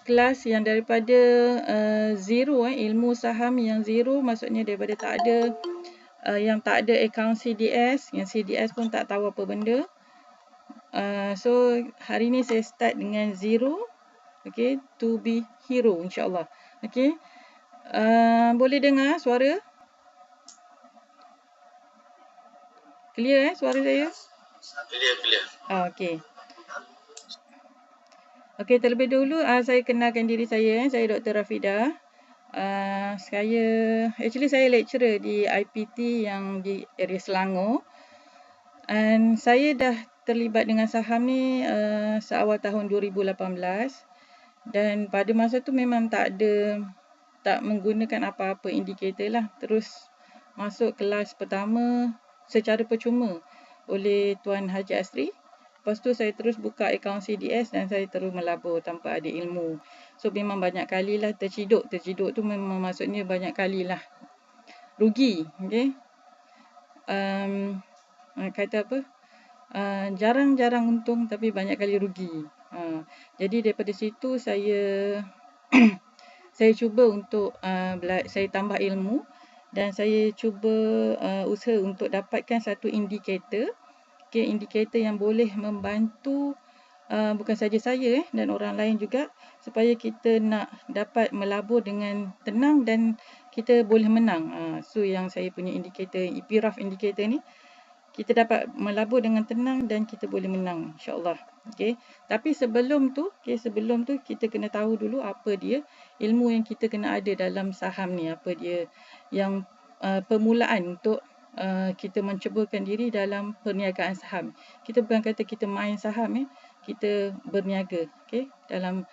kelas yang daripada zero, ilmu saham yang zero, maksudnya daripada tak ada yang tak ada account CDS, yang CDS pun tak tahu apa benda. So hari ni saya start dengan zero, okay, to be hero insyaAllah. Okay, boleh dengar suara? Clear suara saya? Clear. Okay. Okay, terlebih dahulu saya kenalkan diri saya. Saya Dr. Rafidah. Saya lecturer di IPT yang di area Selangor. And saya dah terlibat dengan saham ni seawal tahun 2018. Dan pada masa tu memang tak menggunakan apa-apa indikator lah. Terus masuk kelas pertama secara percuma oleh Tuan Haji Asri. Lepas tu saya terus buka akaun CDS dan saya terus melabur tanpa ada ilmu. So memang banyak kali lah terciduk. Terciduk tu memang maksudnya banyak kali lah rugi. Okay. Kata apa? Jarang-jarang untung tapi banyak kali rugi. Jadi daripada situ saya saya cuba untuk saya tambah ilmu dan saya cuba usaha untuk dapatkan satu indikator. Okay, indikator yang boleh membantu bukan saja saya dan orang lain juga supaya kita nak dapat melabur dengan tenang dan kita boleh menang. So yang saya punya indikator, IPRAF indikator ni, kita dapat melabur dengan tenang dan kita boleh menang insya-Allah. Okey. Tapi sebelum tu kita kena tahu dulu apa dia ilmu yang kita kena ada dalam saham ni, apa dia yang permulaan untuk kita mencubakan diri dalam perniagaan saham. Kita bukan kata kita main saham kita berniaga, okey, dalam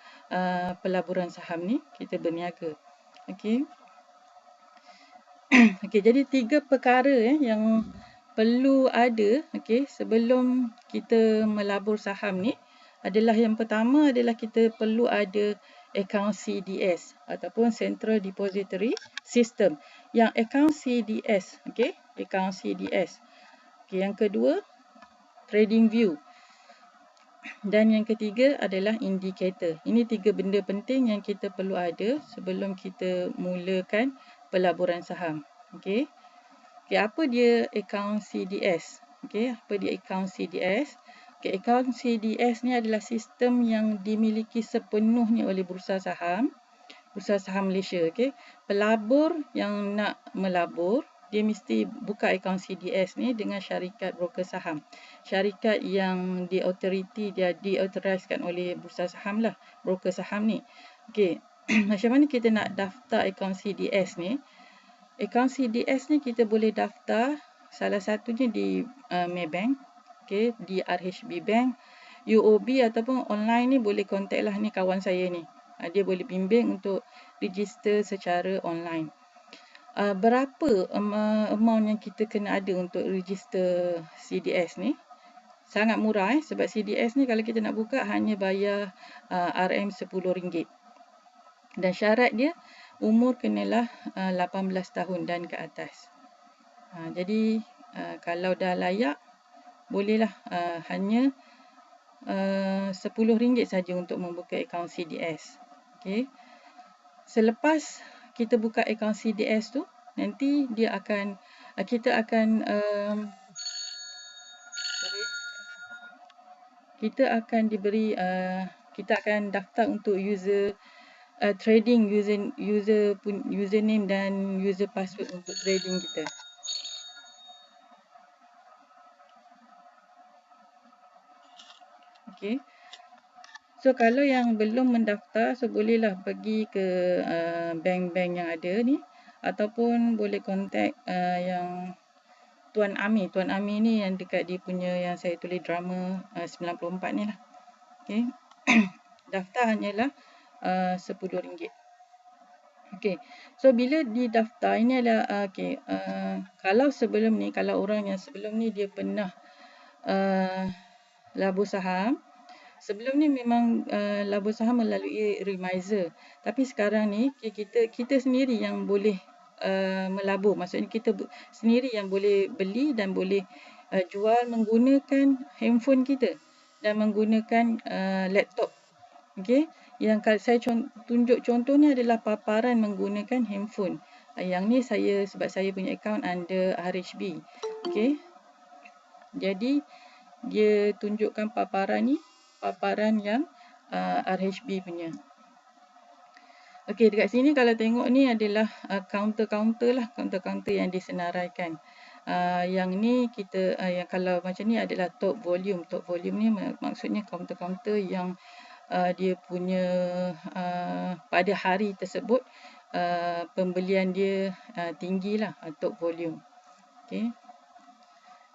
pelaburan saham ni kita berniaga. Okey. Okey, jadi 3 perkara yang perlu ada sebelum kita melabur saham ni adalah yang pertama adalah kita perlu ada akaun CDS ataupun Central Depository System. Yang akaun CDS, akaun CDS. Yang kedua, Trading View. Dan yang ketiga adalah indikator. Ini 3 benda penting yang kita perlu ada sebelum kita mulakan pelaburan saham. Okey. Apa dia akaun CDS? Apa dia akaun CDS? Akaun CDS ni adalah sistem yang dimiliki sepenuhnya oleh Bursa Saham Malaysia. Pelabur yang nak melabur, dia mesti buka akaun CDS ni dengan syarikat broker saham. Syarikat yang diautoriskan oleh Bursa Saham lah, broker saham ni. Macam mana kita nak daftar akaun CDS ni? Akaun CDS ni kita boleh daftar salah satunya di Maybank, di RHB Bank, UOB ataupun online ni boleh contact lah ni kawan saya ni. Dia boleh bimbing untuk register secara online. Berapa amount yang kita kena ada untuk register CDS ni? Sangat murah sebab CDS ni kalau kita nak buka hanya bayar RM10. Dan syarat dia umur kenalah 18 tahun dan ke atas. Jadi kalau dah layak bolehlah hanya RM10 saja untuk membuka akaun CDS. Selepas kita buka akaun CDS tu, nanti kita akan daftar untuk trading username dan user password untuk trading kita. So kalau yang belum mendaftar, so bolehlah pergi ke bank-bank yang ada ni ataupun boleh contact yang Tuan Ami. Tuan Ami ni yang dekat dia punya yang saya tulis drama 94 ni lah. Daftar hanyalah RM10. So bila didaftar ini adalah kalau orang yang sebelum ni dia pernah labur saham. Sebelum ni memang labur saham melalui Remiser. Tapi sekarang ni kita sendiri yang boleh melabur. Maksudnya kita sendiri yang boleh beli dan boleh jual menggunakan handphone kita dan menggunakan laptop. Yang saya tunjuk contoh ni adalah paparan menggunakan handphone. Yang ni sebab saya punya account under RHB. Okey. Jadi dia tunjukkan paparan ni, paparan yang RHB punya. Okey, dekat sini kalau tengok ni adalah counter-counter lah, counter-counter yang disenaraikan. Yang ni kita yang kalau macam ni adalah top volume. Top volume ni maksudnya counter-counter yang dia punya pada hari tersebut pembelian dia tinggi lah, top volume. Okey.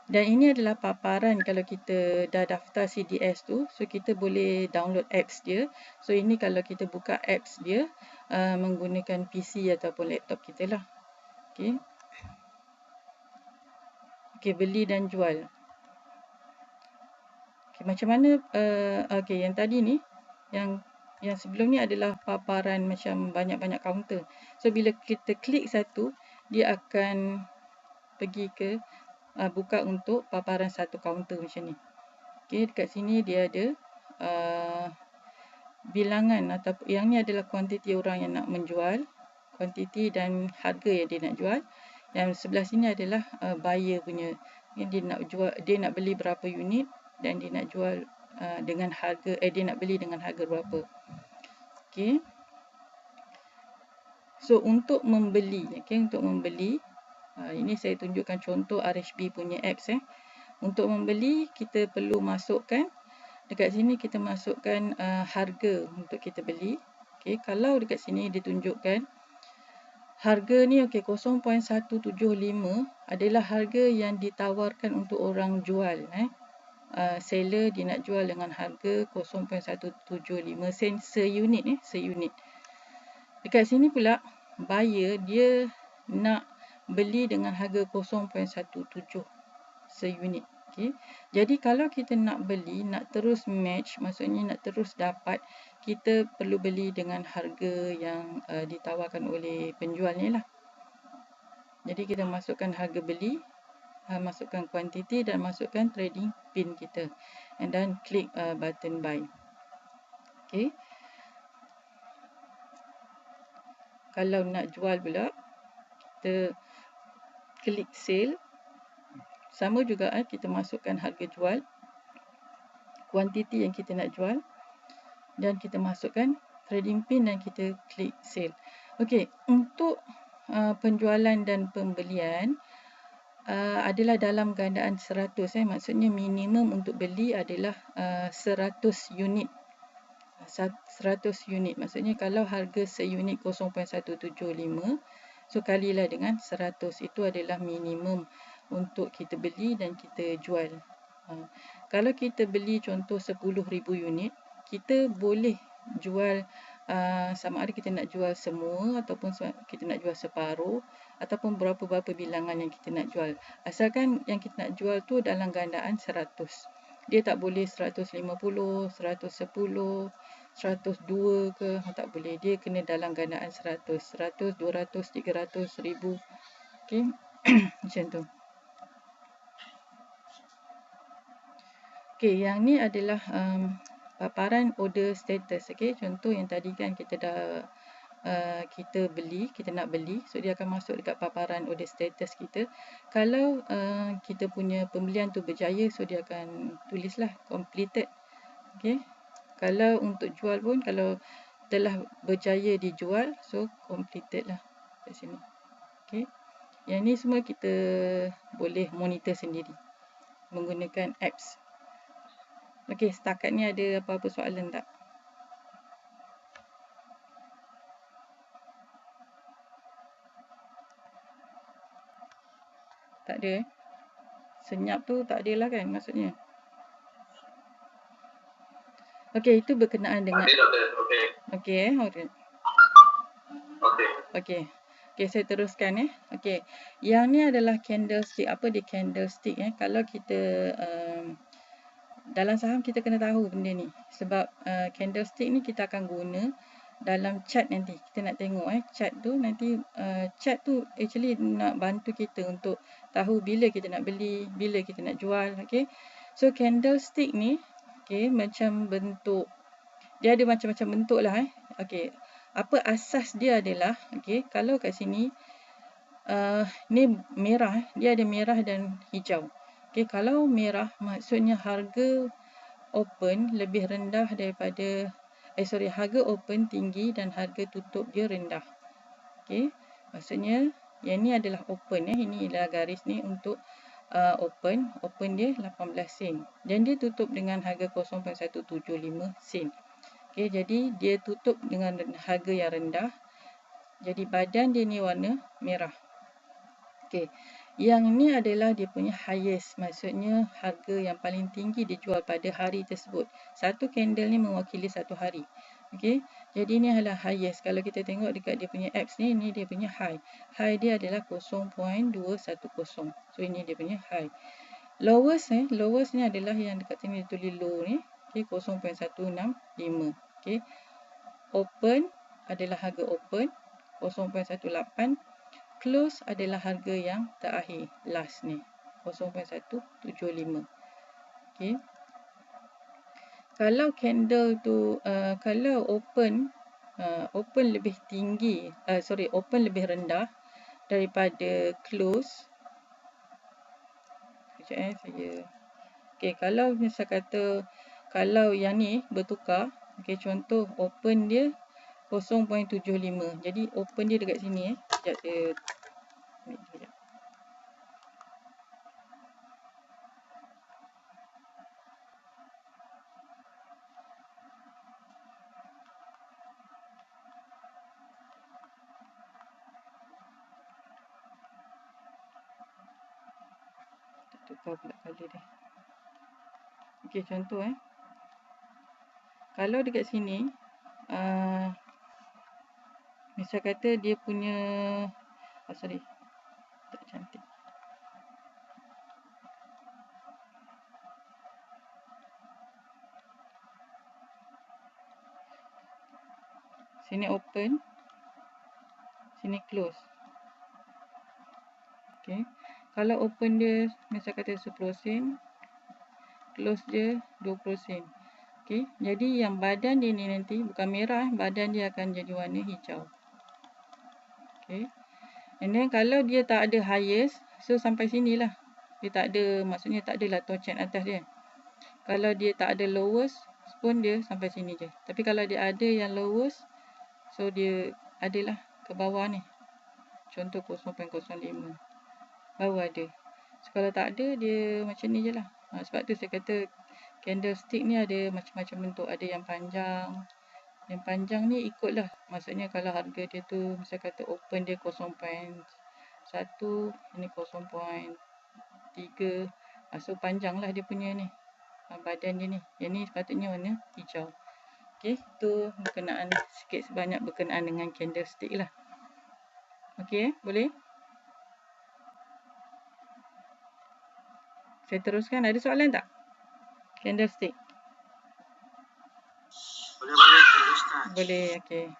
Dan ini adalah paparan kalau kita dah daftar CDS tu. So kita boleh download apps dia. So ini kalau kita buka apps dia menggunakan PC ataupun laptop kita lah. Okey. Okey, beli dan jual. Okey, macam mana okey, yang tadi ni yang sebelum ni adalah paparan macam banyak-banyak counter. So bila kita klik satu, dia akan pergi ke buka untuk paparan satu kaunter macam ni. Okey, dekat sini dia ada bilangan atau yang ni adalah kuantiti orang yang nak menjual, kuantiti dan harga yang dia nak jual. Yang sebelah sini adalah buyer punya. Dia nak beli berapa unit dan dia nak jual dengan harga dia nak beli dengan harga berapa. Okey. So untuk membeli, ini saya tunjukkan contoh RHB punya apps. Untuk membeli kita perlu masukkan dekat sini, kita masukkan harga untuk kita beli. Okey, kalau dekat sini ditunjukkan harga ni 0.175 adalah harga yang ditawarkan untuk orang jual. Seller dia nak jual dengan harga 0.175 sen seunit. Dekat sini pula buyer dia nak beli dengan harga 0.17 seunit. Okay. Jadi kalau kita nak beli, nak terus match, maksudnya nak terus dapat, kita perlu beli dengan harga yang ditawarkan oleh penjual ni lah. Jadi kita masukkan harga beli, masukkan kuantiti dan masukkan trading pin kita. And then klik button buy. Okay. Kalau nak jual pula, kita klik sale. Sama juga kita masukkan harga jual, kuantiti yang kita nak jual dan kita masukkan trading pin dan kita klik sale. Okey, untuk penjualan dan pembelian adalah dalam gandaan 100. Maksudnya minimum untuk beli adalah 100 unit. 100 unit. Maksudnya kalau harga seunit 0.175, so kalilah dengan 100. Itu adalah minimum untuk kita beli dan kita jual. Kalau kita beli contoh 10,000 unit, kita boleh jual sama ada kita nak jual semua ataupun kita nak jual separuh ataupun berapa-berapa bilangan yang kita nak jual. Asalkan yang kita nak jual tu dalam gandaan 100. Dia tak boleh 150, 110, 102 ke, tak boleh. Dia kena dalam gandaan 100, 200, 300, 1000. Okey. Macam tu. Okey, yang ni adalah paparan order status. Okey, contoh yang tadi kan kita dah kita nak beli, so dia akan masuk dekat paparan order status kita. Kalau kita punya pembelian tu berjaya, so dia akan tulislah completed. Okey. Kalau untuk jual pun, kalau telah berjaya dijual, so completed lah kat sini. Okey. Yang ni semua kita boleh monitor sendiri menggunakan apps. Okey, setakat ni ada apa-apa soalan tak? Tak ada. Senyap tu tak adalah kan maksudnya. Okey, itu berkenaan dengan Okey, alright. Okey. Okey, saya teruskan Okey. Yang ni adalah candlestick. Apa dia candlestick Kalau kita dalam saham kita kena tahu benda ni. Sebab candlestick ni kita akan guna dalam chart nanti. Kita nak tengok chart tu nanti chart tu actually nak bantu kita untuk tahu bila kita nak beli, bila kita nak jual. Okey. So candlestick ni macam bentuk dia ada macam-macam bentuk lah. Okey, apa asas dia adalah, okey, kalau kat sini ni merah, dia ada merah dan hijau. Okey, kalau merah maksudnya harga open lebih rendah daripada harga open tinggi dan harga tutup dia rendah. Okey, maksudnya yang ni adalah open ini adalah garis ni untuk open dia 18 sen dan dia tutup dengan harga 0.175 sen. Okey, jadi dia tutup dengan harga yang rendah. Jadi badan dia ni warna merah. Okey. Yang ni adalah dia punya highest, maksudnya harga yang paling tinggi dijual pada hari tersebut. Satu candle ni mewakili satu hari. Okey. Jadi ni adalah highest. Kalau kita tengok dekat dia punya apps ni dia punya high. High dia adalah 0.210. So ini dia punya high. Lowest ni adalah yang dekat sini ditulis low ni. Okey, 0.165. Okey. Open adalah harga open 0.18. Close adalah harga yang terakhir, last ni, 0.175. Okey. Kalau candle tu, kalau open lebih tinggi, open lebih rendah daripada close. Sekejap saya. Okey, kalau misal kata, kalau yang ni bertukar, okey, contoh open dia 0.75. Jadi open dia dekat sini Sekejap saya ambil sekejap. Tukar pula color dia. Okey, contoh kalau dekat sini misal kata dia punya tak cantik. Sini open, sini close. Okey. Kalau open dia misal kata 10 sen, close dia 20 sen. Okey. Jadi yang badan dia ni nanti bukan merah, badan dia akan jadi warna hijau. Okey. And then kalau dia tak ada highest, so sampai sinilah. Dia tak ada, maksudnya tak adalah tocen atas dia. Kalau dia tak ada lowest pun dia sampai sini je. Tapi kalau dia ada yang lowest, so dia adalah ke bawah ni. Contoh 0.05. Baru ada. So, kalau tak ada, dia macam ni je lah. Sebab tu saya kata candlestick ni ada macam-macam bentuk. Ada yang panjang. Yang panjang ni ikutlah. Maksudnya kalau harga dia tu, misal kata open dia 0.1, ini 0.3. So panjang lah dia punya ni. Badan dia ni. Yang ni sepatutnya warna hijau. Okey, tu berkenaan sikit sebanyak berkenaan dengan candlestick lah. Okey, boleh? Saya teruskan. Ada soalan tak? Candlestick. Boleh teruskan. Boleh, okey.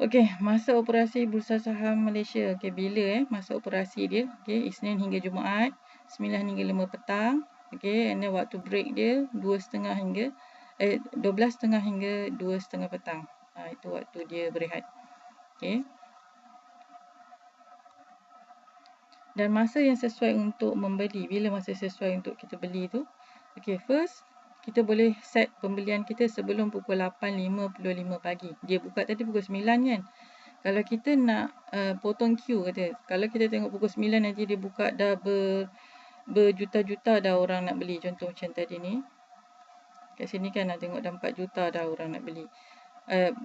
Okey, masa operasi Bursa Saham Malaysia. Okey, bila masa operasi dia? Okey, Isnin hingga Jumaat, 9 hingga 5 petang. Okey, and then waktu break dia 12.30 hingga 12.30 hingga 2.30 petang. Itu waktu dia berehat. Okey. Dan masa yang sesuai untuk membeli, bila masa sesuai untuk kita beli tu? Okay, first, kita boleh set pembelian kita sebelum pukul 8.55 pagi. Dia buka tadi pukul 9 kan? Kalau kita nak potong queue kata, kalau kita tengok pukul 9 nanti dia buka dah berjuta-juta dah orang nak beli. Contoh macam tadi ni. Kat sini kan nak tengok dah 4 juta dah orang nak beli. 4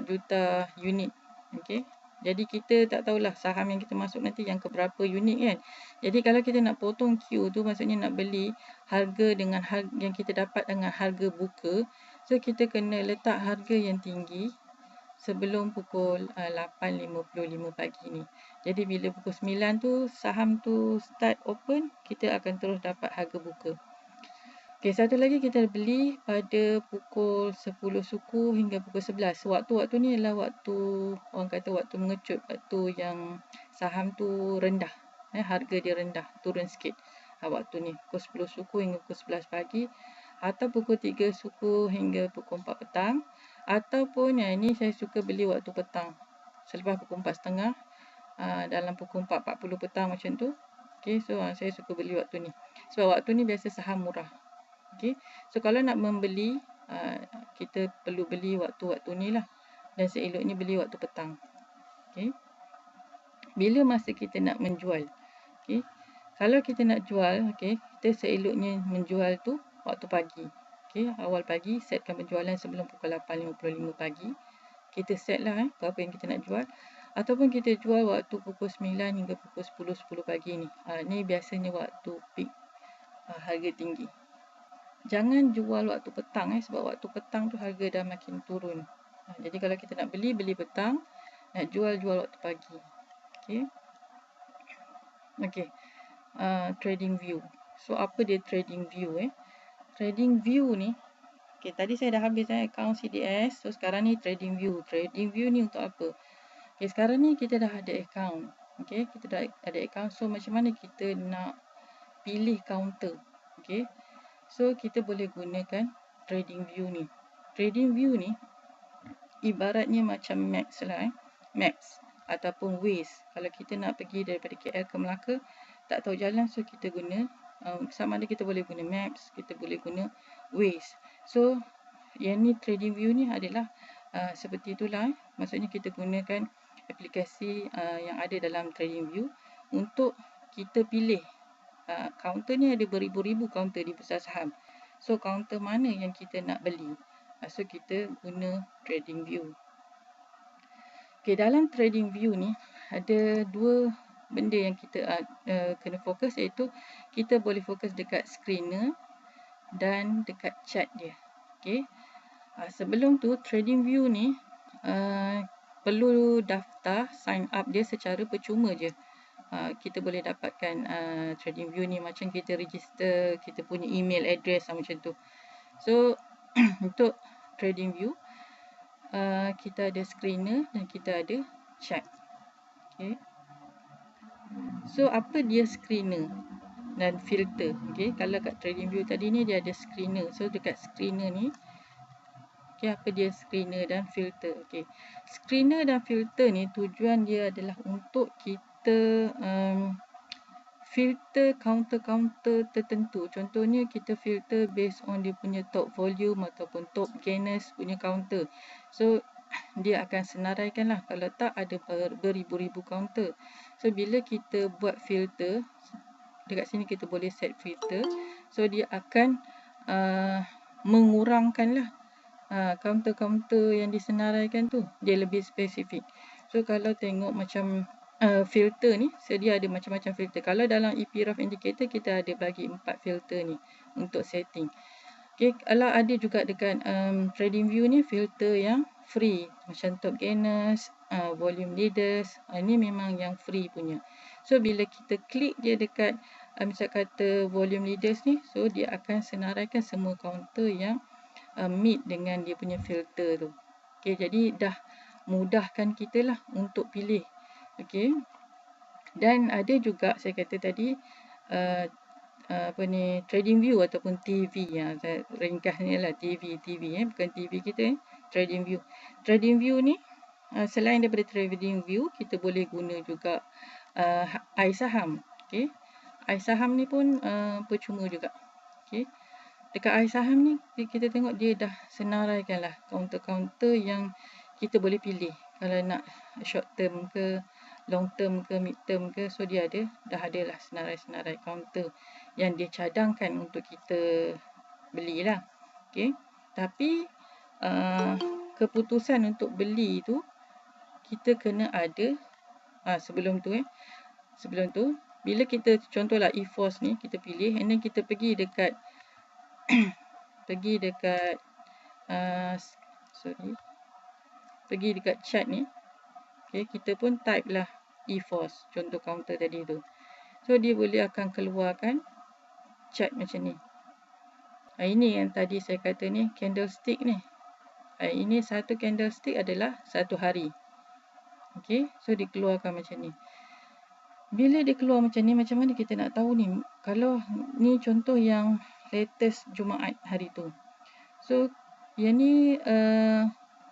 juta unit. Okay. Jadi kita tak tahulah saham yang kita masuk nanti yang keberapa unit kan. Jadi kalau kita nak potong queue tu maksudnya nak beli harga dengan harga yang kita dapat dengan harga buka. So kita kena letak harga yang tinggi sebelum pukul 8.55 pagi ni. Jadi bila pukul 9 tu saham tu start open, kita akan terus dapat harga buka. Okey, satu lagi kita beli pada pukul 10 suku hingga pukul 11. Waktu-waktu ni adalah waktu, orang kata waktu mengecut, waktu yang saham tu rendah. Harga dia rendah, turun sikit. Waktu ni, pukul 10 suku hingga pukul 11 pagi, atau pukul 3 suku hingga pukul 4 petang, ataupun yang ini saya suka beli waktu petang selepas pukul 4.30, dalam pukul 4.40 petang macam tu. Okay, so saya suka beli waktu ni sebab waktu ni biasa saham murah. Okay, so kalau nak membeli, kita perlu beli waktu-waktu ni lah, dan seeloknya beli waktu petang. Okay, bila masa kita nak menjual, okay, kalau kita nak jual, okay, kita seeloknya menjual tu waktu pagi. Okay, awal pagi setkan penjualan sebelum pukul 8.55 pagi. Kita set lah berapa yang kita nak jual. Ataupun kita jual waktu pukul 9 hingga pukul 10 pagi ni. Ni biasanya waktu peak harga tinggi. Jangan jual waktu petang sebab waktu petang tu harga dah makin turun. Jadi kalau kita nak beli petang, nak jual waktu pagi. Okay. Okay. Trading view. So apa dia trading view Trading view ni, okay, tadi saya dah habis account CDS. So sekarang ni trading view. Trading view ni untuk apa? Okay, sekarang ni kita dah ada account. Okay, kita dah ada account. So macam mana kita nak pilih counter? Okay, so kita boleh gunakan trading view ni. Trading view ni ibaratnya macam maps lah maps ataupun Waze. Kalau kita nak pergi daripada KL ke Melaka, tak tahu jalan, so kita guna sama ada kita boleh guna maps, kita boleh guna Waze. So yang ni trading view ni adalah seperti itulah maksudnya kita gunakan aplikasi yang ada dalam trading view untuk kita pilih. Counter ni ada beribu-ribu counter di bursa saham. So counter mana yang kita nak beli? So kita guna trading view. Okay, dalam trading view ni ada dua benda yang kita kena fokus, iaitu kita boleh fokus dekat screener dan dekat chart dia. Okay. Sebelum tu trading view ni perlu daftar sign up dia secara percuma je. Kita boleh dapatkan trading view ni macam kita register kita punya email address macam tu. So untuk trading view kita ada screener dan kita ada chart. Okay. So apa dia screener dan filter? Okay, kalau kat trading view tadi ni dia ada screener. So dekat screener ni, okay, apa dia screener dan filter? Okay, screener dan filter ni tujuan dia adalah untuk kita filter counter-counter tertentu. Contohnya kita filter based on dia punya top volume ataupun top gainers punya counter. So dia akan senaraikan lah. Kalau tak, ada beribu-ribu counter. So bila kita buat filter, dekat sini kita boleh set filter. So dia akan mengurangkan lah counter-counter yang disenaraikan tu. Dia lebih spesifik. So kalau tengok macam filter ni, dia ada macam-macam filter. Kalau dalam EP Rough Indicator, kita ada bagi 4 filter ni untuk setting. Okay, kalau ada juga dekat trading view ni filter yang free, macam top gainers, volume leaders, ni memang yang free punya. So bila kita klik dia dekat misal kata volume leaders ni, so dia akan senaraikan semua counter yang meet dengan dia punya filter tu. Okay, jadi dah mudahkan kita lah untuk pilih. Okay. Dan ada juga saya kata tadi trading view ataupun TV, saya ringkasnya lah TV bukan TV kita trading view. Trading view ni selain daripada trading view, kita boleh guna juga iSaham. Okay. iSaham ni pun percuma juga. Okay. Dekat iSaham ni kita tengok dia dah senaraikan lah counter-counter yang kita boleh pilih. Kalau nak short term ke, long term ke, mid term ke, so dia dah ada lah senarai-senarai counter yang dia cadangkan untuk kita belilah. Okay. Tapi keputusan untuk beli tu kita kena ada sebelum tu bila kita contohlah EFOS ni kita pilih, and then kita pergi dekat pergi dekat chart ni. Okay, kita pun type lah EFOS, contoh counter tadi tu. So dia boleh akan keluarkan chart macam ni. Ini yang tadi saya kata ni candlestick ni. Ini satu candlestick adalah satu hari. Okay, so dikeluarkan macam ni. Bila dia keluar macam ni, macam mana kita nak tahu ni? Kalau ni contoh yang latest Jumaat hari tu. So yang ni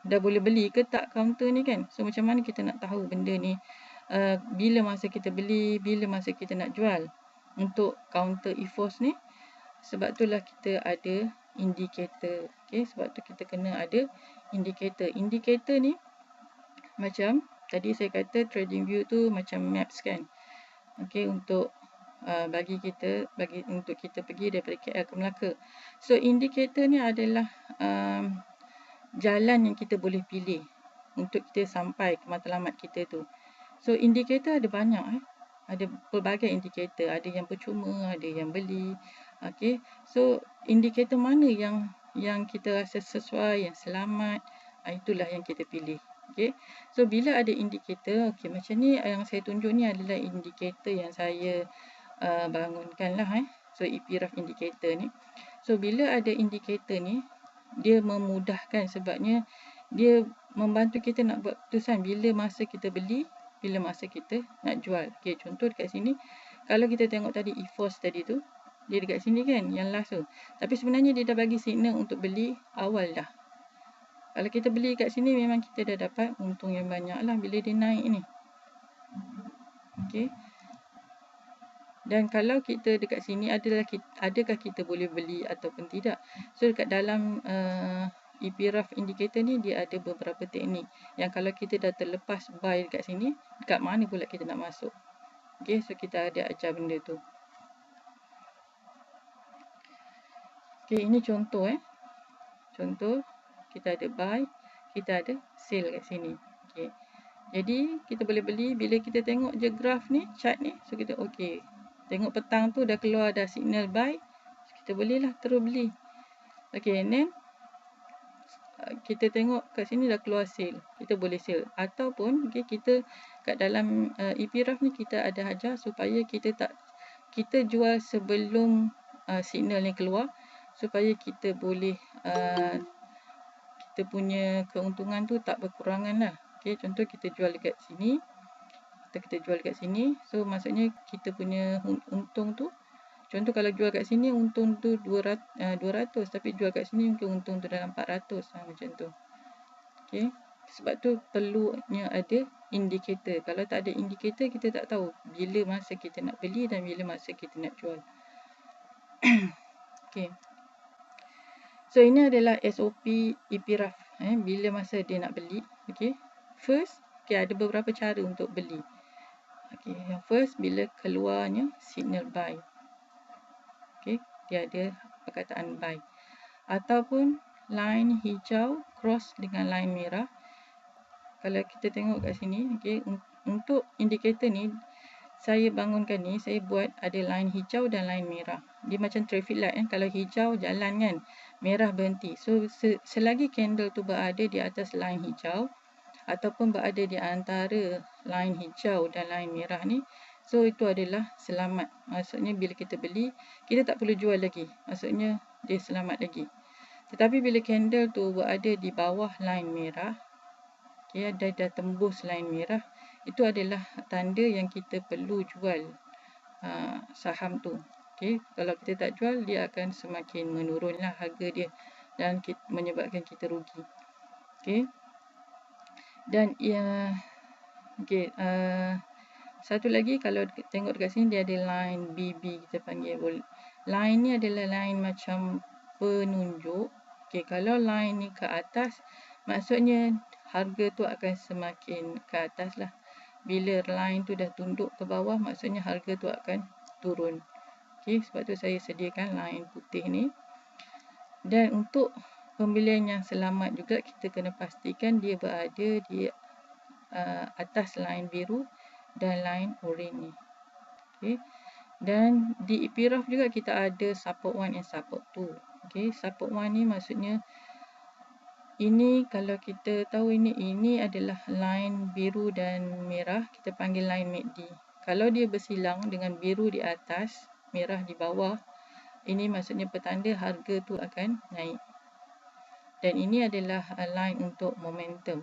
dah boleh beli ke tak kaunter ni kan. So macam mana kita nak tahu benda ni bila masa kita beli, bila masa kita nak jual. Untuk kaunter EFOS ni, sebab itulah kita ada indikator. Okay, sebab tu kita kena ada indikator. Indikator ni macam tadi saya kata TradingView tu macam maps kan. Okay, untuk bagi untuk kita pergi daripada KL ke Melaka. So indikator ni adalah jalan yang kita boleh pilih untuk kita sampai ke matlamat kita tu. So indikator ada banyak ada pelbagai indikator, ada yang percuma, ada yang beli. Okay, so indikator mana yang kita rasa sesuai, yang selamat, itulah yang kita pilih. Okay, so bila ada indikator, okay, macam ni yang saya tunjuk ni adalah indikator yang saya bangunkan lah. So EPRAF indikator ni. So bila ada indikator ni, dia memudahkan sebabnya dia membantu kita nak buat keputusan bila masa kita beli, bila masa kita nak jual. Okay, contoh dekat sini, kalau kita tengok tadi EFOS tadi tu, dia dekat sini kan, yang last tu. Tapi sebenarnya dia dah bagi signal untuk beli awal dah. Kalau kita beli kat sini, memang kita dah dapat untung yang banyak lah bila dia naik ni. Okay. Dan kalau kita dekat sini, adakah kita boleh beli ataupun tidak. So dekat dalam EPRAF indicator ni, dia ada beberapa teknik yang kalau kita dah terlepas buy dekat sini, dekat mana pula kita nak masuk. Okay, so kita ada ajar benda tu. Okay, ini contoh contoh, kita ada buy, kita ada sell kat sini. Okay, jadi kita boleh beli bila kita tengok je graf ni, chart ni. So kita okay, tengok petang tu dah keluar dah signal buy, so kita bolehlah terus beli. Okay, and then kita tengok kat sini dah keluar sale, kita boleh sale. Ataupun okay, kita kat dalam EPRAF ni kita ada ajar supaya kita jual sebelum signal ni keluar, supaya kita boleh kita punya keuntungan tu tak berkurangan lah. Okay, contoh kita jual dekat sini, kita jual dekat sini, so maksudnya kita punya untung tu, contoh kalau jual kat sini untung tu 200, tapi jual kat sini mungkin untung tu dalam 400 macam tu. Okay, sebab tu perlunya ada indikator. Kalau tak ada indikator, kita tak tahu bila masa kita nak beli dan bila masa kita nak jual. Okay, so ini adalah SOP EPRAF bila masa dia nak beli. Okay, first, okay, ada beberapa cara untuk beli. Okay, yang first, bila keluarnya signal buy. Okay, dia ada perkataan buy. Ataupun line hijau cross dengan line merah. Kalau kita tengok kat sini, okay, untuk indikator ni, saya bangunkan ni, saya buat ada line hijau dan line merah. Dia macam traffic light Kalau hijau jalan kan, merah berhenti. So selagi candle tu berada di atas line hijau ataupun berada di antara line hijau dan line merah ni, so itu adalah selamat. Maksudnya bila kita beli, kita tak perlu jual lagi. Maksudnya dia selamat lagi. Tetapi bila candle tu berada di bawah line merah, okay, dah tembus line merah, itu adalah tanda yang kita perlu jual saham tu. Okay, kalau kita tak jual, dia akan semakin menurunlah harga dia dan menyebabkan kita rugi. Okay. Dan okay, satu lagi, kalau tengok dekat sini, dia ada line BB, kita panggil. Line ni adalah line macam penunjuk. Okay, kalau line ni ke atas, maksudnya harga tu akan semakin ke atas lah. Bila line tu dah tunduk ke bawah, maksudnya harga tu akan turun. Okay, sebab tu saya sediakan line putih ni. Dan untuk pembelian yang selamat juga, kita kena pastikan dia berada di atas line biru dan line oren ni. Okay. Dan di EPRAF juga kita ada support 1 and support 2. Okay. Support 1 ni maksudnya, ini kalau kita tahu ini adalah line biru dan merah, kita panggil line MACD. Kalau dia bersilang dengan biru di atas, merah di bawah, ini maksudnya petanda harga tu akan naik. Dan ini adalah line untuk momentum.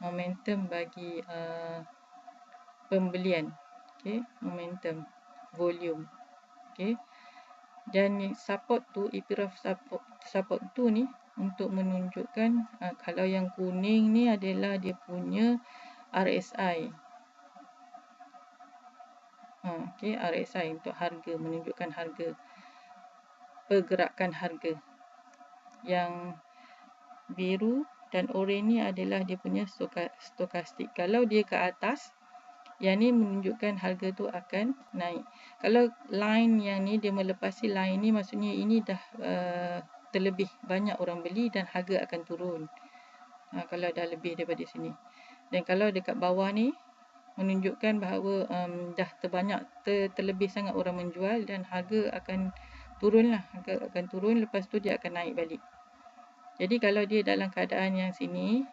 Momentum bagi pembelian. Okay, momentum, volume. Okay. Dan support tu, epigraph support tu ni untuk menunjukkan kalau yang kuning ni adalah dia punya RSI. Okay, RSI untuk harga, menunjukkan harga, pergerakan harga. Yang biru dan oranye ni adalah dia punya stokastik. Kalau dia ke atas, yang ni menunjukkan harga tu akan naik. Kalau line yang ni dia melepasi line ni, maksudnya ini dah terlebih banyak orang beli dan harga akan turun. Kalau dah lebih daripada sini. Dan kalau dekat bawah ni menunjukkan bahawa dah terlebih sangat orang menjual dan harga akan turun lah. Harga akan turun, lepas tu dia akan naik balik. Jadi kalau dia dalam keadaan yang sini,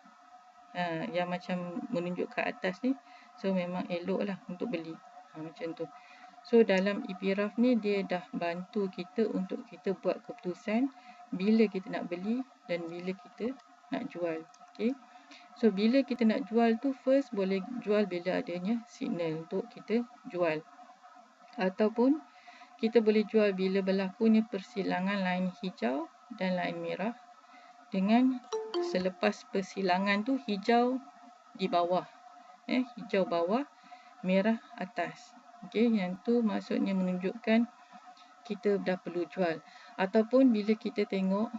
yang macam menunjuk ke atas ni, so memang elok lah untuk beli. Macam tu. So dalam epigraph ni dia dah bantu kita untuk kita buat keputusan bila kita nak beli dan bila kita nak jual. Okay. So bila kita nak jual tu, first boleh jual bila adanya signal untuk kita jual. Ataupun kita boleh jual bila berlakunya persilangan line hijau dan line merah. Dengan selepas persilangan tu hijau di bawah, hijau bawah, merah atas. Okey, yang tu maksudnya menunjukkan kita dah perlu jual. Ataupun bila kita tengok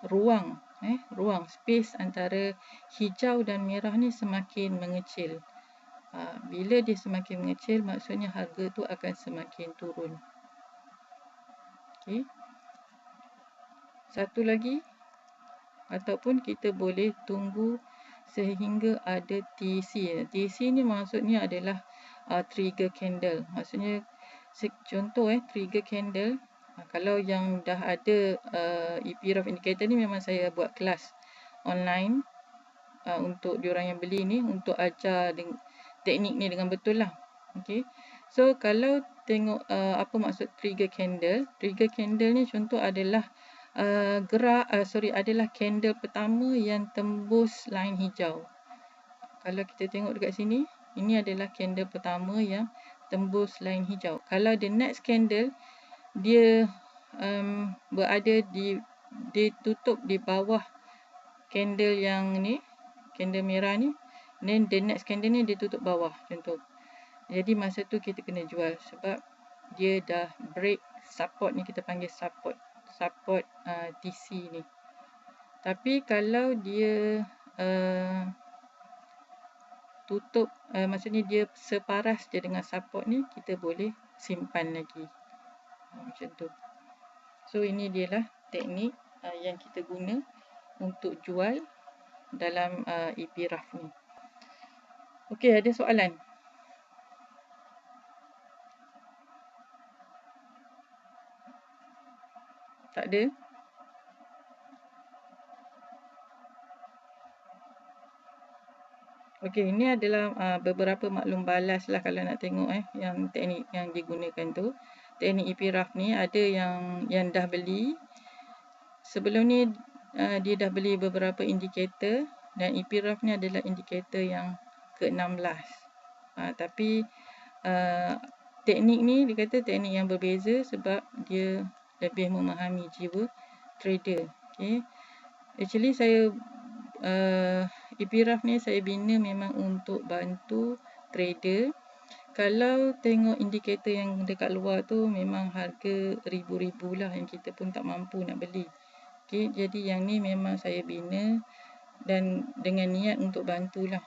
ruang, space antara hijau dan merah ni semakin mengecil. Bila dia semakin mengecil, maksudnya harga tu akan semakin turun. Okey. Satu lagi, ataupun kita boleh tunggu sehingga ada TC. TC ni maksudnya adalah trigger candle. Maksudnya contoh trigger candle. Kalau yang dah ada epigraph indicator ni, memang saya buat kelas online untuk diorang yang beli ni, untuk ajar teknik ni dengan betul lah. Okay. So kalau tengok apa maksud trigger candle. Trigger candle ni contoh adalah adalah candle pertama yang tembus line hijau. Kalau kita tengok dekat sini, ini adalah candle pertama yang tembus line hijau. Kalau the next candle dia berada dia tutup di bawah candle yang ni, candle merah ni, then the next candle ni dia tutup bawah contoh. Jadi masa tu kita kena jual sebab dia dah break support ni, kita panggil support TC ni. Tapi kalau dia tutup, maksudnya dia separas je dengan support ni, kita boleh simpan lagi. Macam tu. So ini dia lah teknik yang kita guna untuk jual dalam epigraph ni. Okey, ada soalan? Tak ada? Okey, ini adalah beberapa maklum balas lah kalau nak tengok yang teknik yang digunakan tu. Teknik epigraph ni ada yang dah beli. Sebelum ni dia dah beli beberapa indikator dan epigraph ni adalah indikator yang ke-16. Tapi teknik ni dia kata teknik yang berbeza sebab dia lebih memahami jiwa trader. Okay. Actually saya epigraph ni saya bina memang untuk bantu trader. Kalau tengok indikator yang dekat luar tu memang harga ribu-ribu lah yang kita pun tak mampu nak beli. Okay, jadi yang ni memang saya bina dan dengan niat untuk bantulah.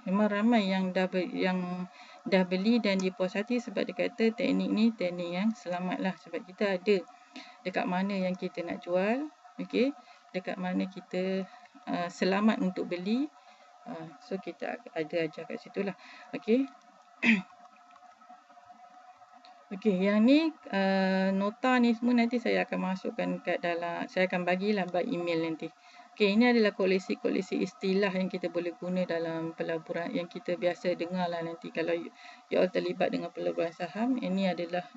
Memang ramai yang dah beli dan dia puas hati sebab dia kata teknik ni teknik yang selamat lah, sebab kita ada dekat mana yang kita nak jual. Okay. Dekat mana kita selamat untuk beli, so kita ada ajar kat situ lah. Okay. Okay, yang ni nota ni semua nanti saya akan masukkan kat dalam, saya akan bagilah by email nanti. Okay, ini adalah koleksi-koleksi istilah yang kita boleh guna dalam pelaburan yang kita biasa dengar lah nanti kalau you all terlibat dengan pelaburan saham. Ini adalah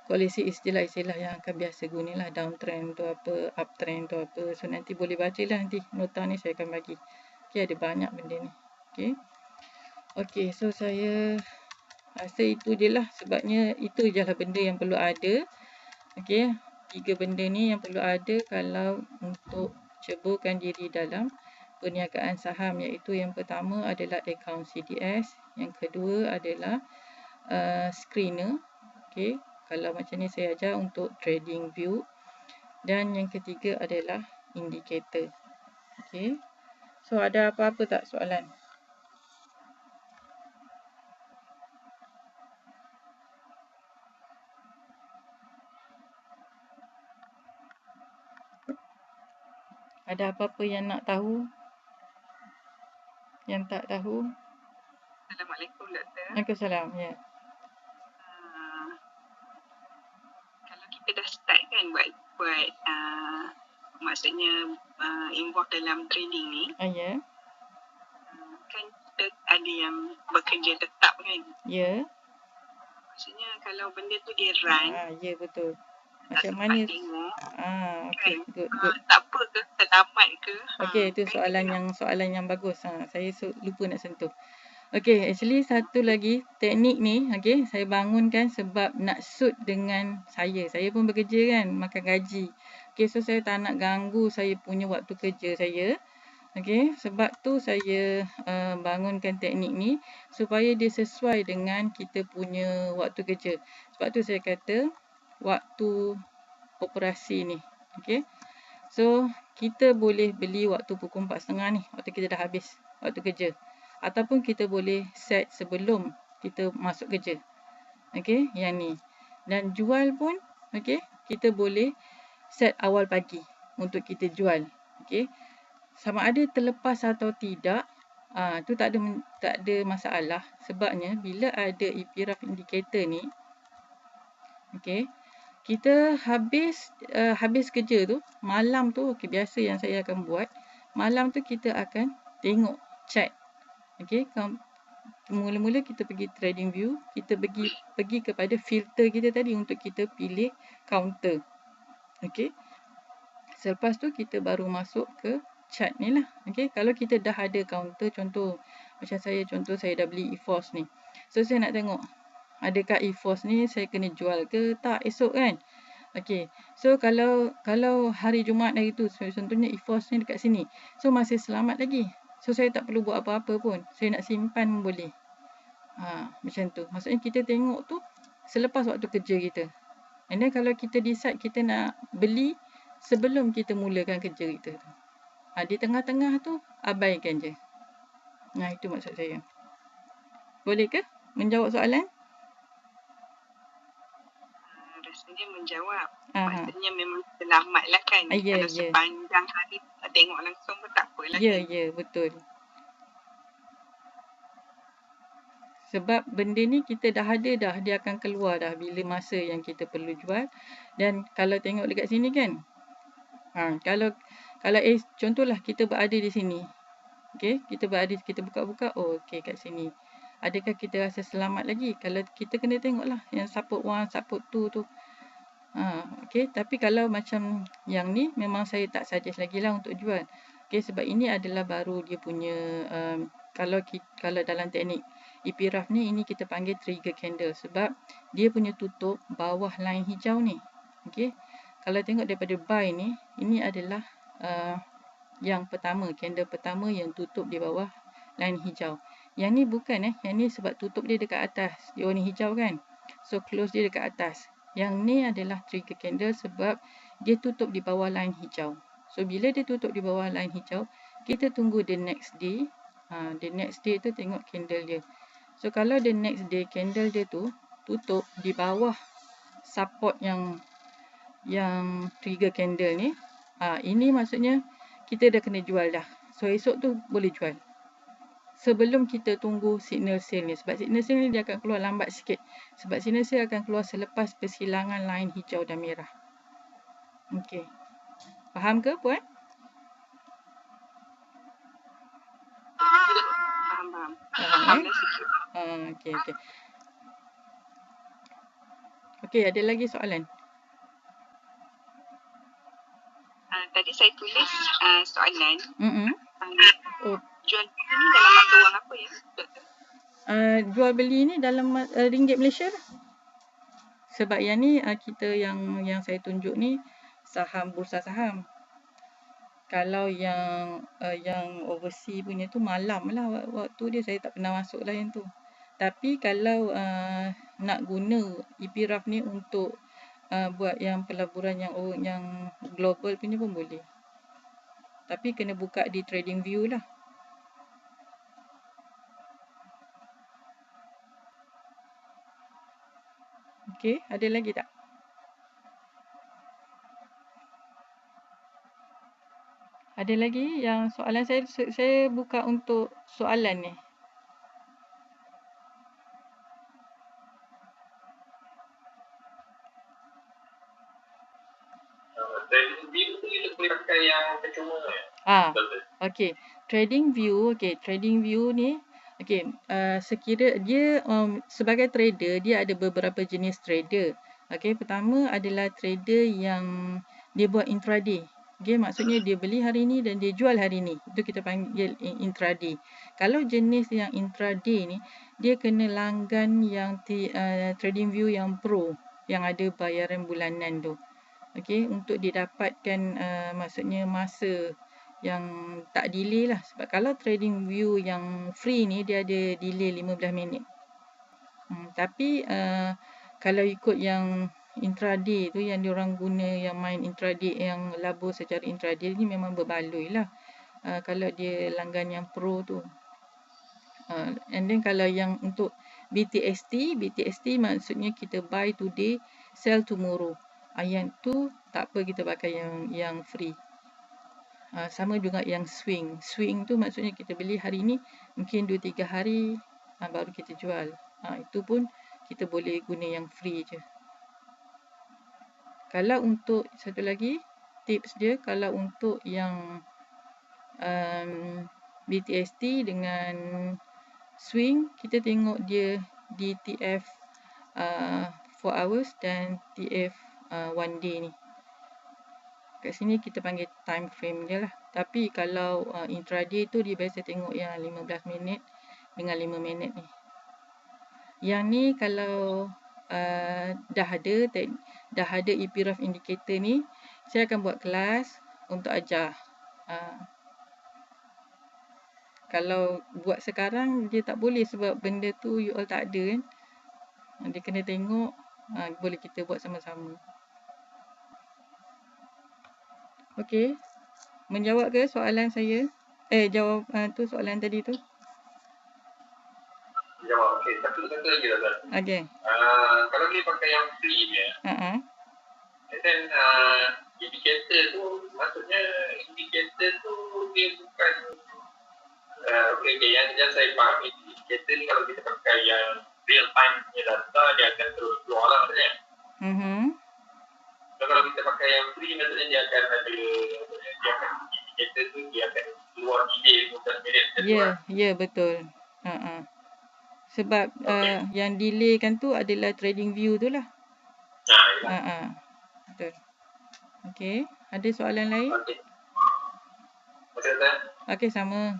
koleksi istilah-istilah yang akan biasa gunalah, downtrend tu apa, uptrend tu apa. So nanti boleh baca lah nanti nota ni saya akan bagi. Okay, ada banyak benda ni. Okay. Okay, so saya Rasa itu je lah, sebabnya itu je lah benda yang perlu ada. Okey, 3 benda ni yang perlu ada kalau untuk ceburkan diri dalam perniagaan saham, iaitu yang pertama adalah akaun CDS, yang kedua adalah screener. Okey, kalau macam ni saya ajar untuk trading view, dan yang ketiga adalah indikator. Okey. So ada apa-apa tak soalan? Ada apa-apa yang nak tahu? Yang tak tahu? Assalamualaikum doktor. Waalaikumsalam. Ya. Kalau kita dah start kan buat maksudnya involve dalam trading ni, Ya. kan kita ada yang bekerja tetap kan. Ya. Maksudnya kalau benda tu dia run, Ya, betul. tak Macam sempat mana? tengok, Okey, kan, good. tak apa ke, selamat ke. Okey, itu kan soalan yang bagus. Saya lupa nak sentuh. Okey, actually satu lagi teknik ni, okey, saya bangunkan sebab nak suit dengan saya. Saya pun bekerja kan, makan gaji. Okey, so saya tak nak ganggu saya punya waktu kerja saya. Okey, sebab tu saya bangunkan teknik ni supaya dia sesuai dengan kita punya waktu kerja. Sebab tu saya kata waktu operasi ni. Okey. So, kita boleh beli waktu pukul 4.30 ni, waktu kita dah habis waktu kerja. Ataupun kita boleh set sebelum kita masuk kerja. Okey, yang ni. Dan jual pun, okey, kita boleh set awal pagi untuk kita jual. Okey. Sama ada terlepas atau tidak, tu tak ada masalah. Sebabnya bila ada iktiraf indikator ni, okey, kita habis kerja tu, malam tu, okey, biasa yang saya akan buat, malam tu kita akan tengok chart. Okey, mula-mula kita pergi trading view, kita pergi kepada filter kita tadi untuk kita pilih counter. Okey. Selepas tu kita baru masuk ke chart ni lah. Okey, kalau kita dah ada counter, contoh saya dah beli EFOS ni. So saya nak tengok adakah EFOS ni saya kena jual ke tak esok kan. Okey. So kalau hari Jumaat hari tu, contohnya EFOS ni dekat sini. So masih selamat lagi. So saya tak perlu buat apa-apa pun. Saya nak simpan pun boleh. Macam tu. Maksudnya kita tengok tu selepas waktu kerja kita. And then kalau kita decide kita nak beli sebelum kita mulakan kerja kita tu. Di tengah-tengah tu abaikan je. Itu maksud saya. Boleh ke menjawab soalan? Rasanya menjawab. Maksudnya memang selamat lah kan. Kalau sepanjang hari tak tengok langsung pun tak apalah. Ya, betul. Sebab benda ni kita dah ada dah, dia akan keluar dah bila masa yang kita perlu jual. Dan kalau tengok dekat sini kan, kalau contohlah kita berada di sini. Okey, kita buka-buka, okey kat sini. Adakah kita rasa selamat lagi? Kalau kita kena tengoklah yang support 1, support 2 tu. Okey, tapi kalau macam yang ni memang saya tak suggest lagi lah untuk jual. Okey, sebab ini adalah baru dia punya kalau dalam teknik iktiraf ni, ini kita panggil trigger candle sebab dia punya tutup bawah line hijau ni. Okey. Kalau tengok daripada buy ni, ini adalah yang pertama, candle pertama yang tutup di bawah line hijau. Yang ni bukan yang ni sebab tutup dia dekat atas. Dia warna hijau kan. So close dia dekat atas. Yang ni adalah trigger candle sebab dia tutup di bawah line hijau. So bila dia tutup di bawah line hijau, kita tunggu the next day. The next day tu tengok candle dia. So kalau the next day candle dia tu tutup di bawah support yang trigger candle ni, ini maksudnya kita dah kena jual dah. So esok tu boleh jual. Sebelum kita tunggu signal sale ni. Sebab signal sale ni dia akan keluar lambat sikit. Sebab signal sale akan keluar selepas persilangan line hijau dan merah. Okey. Faham ke puan? Faham. Okey. Okey, ada lagi soalan? Tadi saya tulis soalan. Oh. Jual ni dalam mata wang apa ya, doktor? Jual beli ni dalam ringgit Malaysia lah. Sebab yang ni kita yang saya tunjuk ni saham, bursa saham. Kalau yang overseas punya tu malam lah waktu dia, saya tak pernah masuk lah yang tu. Tapi kalau nak guna EPRAF ni untuk buat yang pelaburan yang global punya pun boleh. Tapi kena buka di TradingView lah. Okey, ada lagi tak? Ada lagi yang soalan saya buka untuk soalan ni. TradingView tu kita boleh pakai yang percuma ya? Okey. TradingView ni, okey, sekira dia sebagai trader, dia ada beberapa jenis trader. Okey, pertama adalah trader yang dia buat intraday. Okey, maksudnya dia beli hari ni dan dia jual hari ni. Itu kita panggil intraday. Kalau jenis yang intraday ni, dia kena langgan yang TradingView yang Pro, yang ada bayaran bulanan tu. Okey, untuk didapatkan maksudnya masa yang tak delay lah. Sebab kalau TradingView yang free ni dia ada delay 15 minit. Tapi kalau ikut yang intraday tu, yang diorang guna yang main intraday, yang labur secara intraday ni memang berbaloi lah. Kalau dia langgan yang pro tu. And then kalau yang untuk BTST maksudnya kita buy today, sell tomorrow. Yang tu tak apa, kita pakai yang free. Sama juga yang swing. Swing tu maksudnya kita beli hari ni, mungkin 2-3 hari baru kita jual. Itu pun kita boleh guna yang free je. Kalau untuk satu lagi tips dia, kalau untuk yang BTST dengan swing, kita tengok dia di TF 4 hours dan TF 1 day ni. Kat sini kita panggil time frame dia lah. Tapi kalau intraday tu dia biasa tengok yang 15 minit dengan 5 minit ni. Yang ni kalau dah ada EPRAF indicator ni, saya akan buat kelas untuk ajar. Kalau buat sekarang dia tak boleh sebab benda tu you all tak ada kan. Dia kena tengok, boleh kita buat sama-sama. Okey. Menjawab ke soalan saya? Jawab tu soalan tadi tu. Jawab. Okey, satu lagi lah. Okey. Kalau kita pakai yang free dia. And then indicator tu, maksudnya indicator tu dia bukan yang saya faham, indicator ni kalau kita pakai yang real time punya data, dia akan terus keluar lah maksudnya. So, kalau kita pakai yang free, maksudnya dia akan ada, indicator tu dia akan keluar delay 15 minit. Ya, betul. Sebab yang delay kan tu adalah TradingView tu lah. Betul. Okey, ada soalan lain? Okey, sama.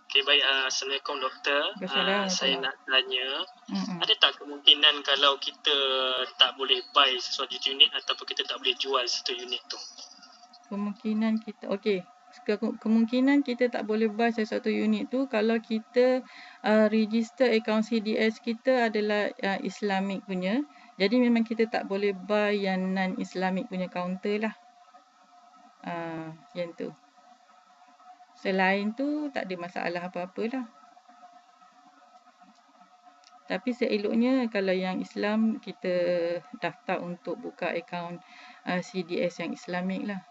Okey, baik. Assalamualaikum doktor. Saya nak tanya, ada tak kemungkinan kalau kita tak boleh buy sesuatu unit ataupun kita tak boleh jual satu unit tu? Kemungkinan kita tak boleh buy sesuatu unit tu kalau kita register akaun CDS kita adalah Islamic punya. Jadi memang kita tak boleh buy yang non-Islamic punya counter lah. Yang tu. Selain tu tak ada masalah apa-apa lah. Tapi seeloknya kalau yang Islam, kita daftar untuk buka akaun CDS yang Islamic lah.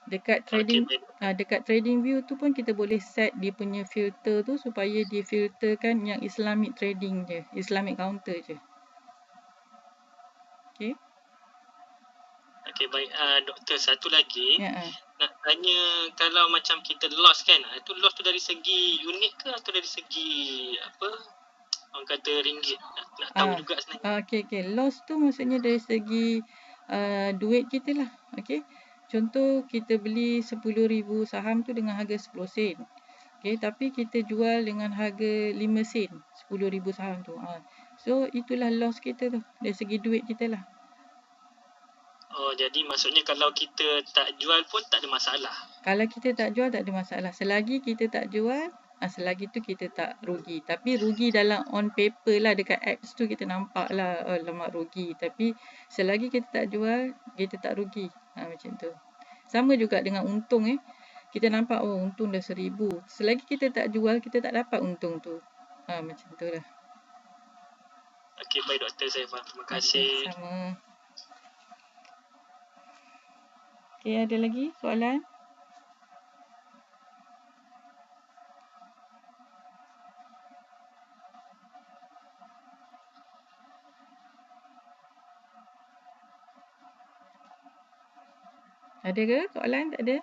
Dekat TradingView tu pun kita boleh set dia punya filter tu supaya dia filterkan yang Islamic trading je, Islamic counter je. Okey. Okey, baik. Doktor, satu lagi. Nak tanya, kalau macam kita loss kan, itu loss tu dari segi unit ke atau dari segi apa, orang kata ringgit? Nak tahu juga sebenarnya. Okey. Loss tu maksudnya dari segi duit kita lah. Okey. Contoh kita beli 10,000 saham tu dengan harga 10 sen. Okay, tapi kita jual dengan harga 5 sen 10,000 saham tu. So itulah loss kita tu dari segi duit kita lah. Oh, jadi maksudnya kalau kita tak jual pun tak ada masalah. Kalau kita tak jual tak ada masalah. Selagi kita tak jual, selagi tu kita tak rugi. Tapi rugi dalam on paper lah, dekat apps tu kita nampak lah, alamak rugi. Tapi selagi kita tak jual, kita tak rugi. Macam tu. Sama juga dengan untung Kita nampak untung dah 1,000. Selagi kita tak jual, kita tak dapat untung tu. Macam tu lah. Okey, baik Doktor, saya faham. Terima kasih. Sama. Okey, ada lagi soalan? Ada ke soalan? Tak ada?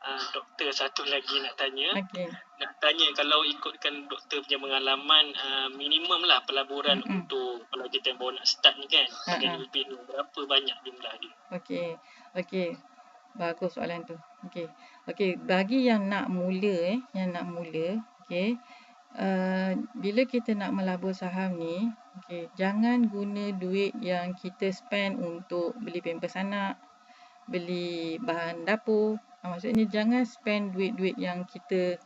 Doktor, satu lagi nak tanya. Okay. Nak tanya kalau ikutkan doktor punya pengalaman, minimum lah pelaburan untuk kalau kita baru nak start ni kan. Pada lebih tu, berapa banyak jumlah dia? Okey. Bagus soalan tu. Okey, bagi yang nak mula bila kita nak melabur saham ni, jangan guna duit yang kita spend untuk beli pampers anak, beli bahan dapur. Maksudnya jangan spend duit-duit yang kita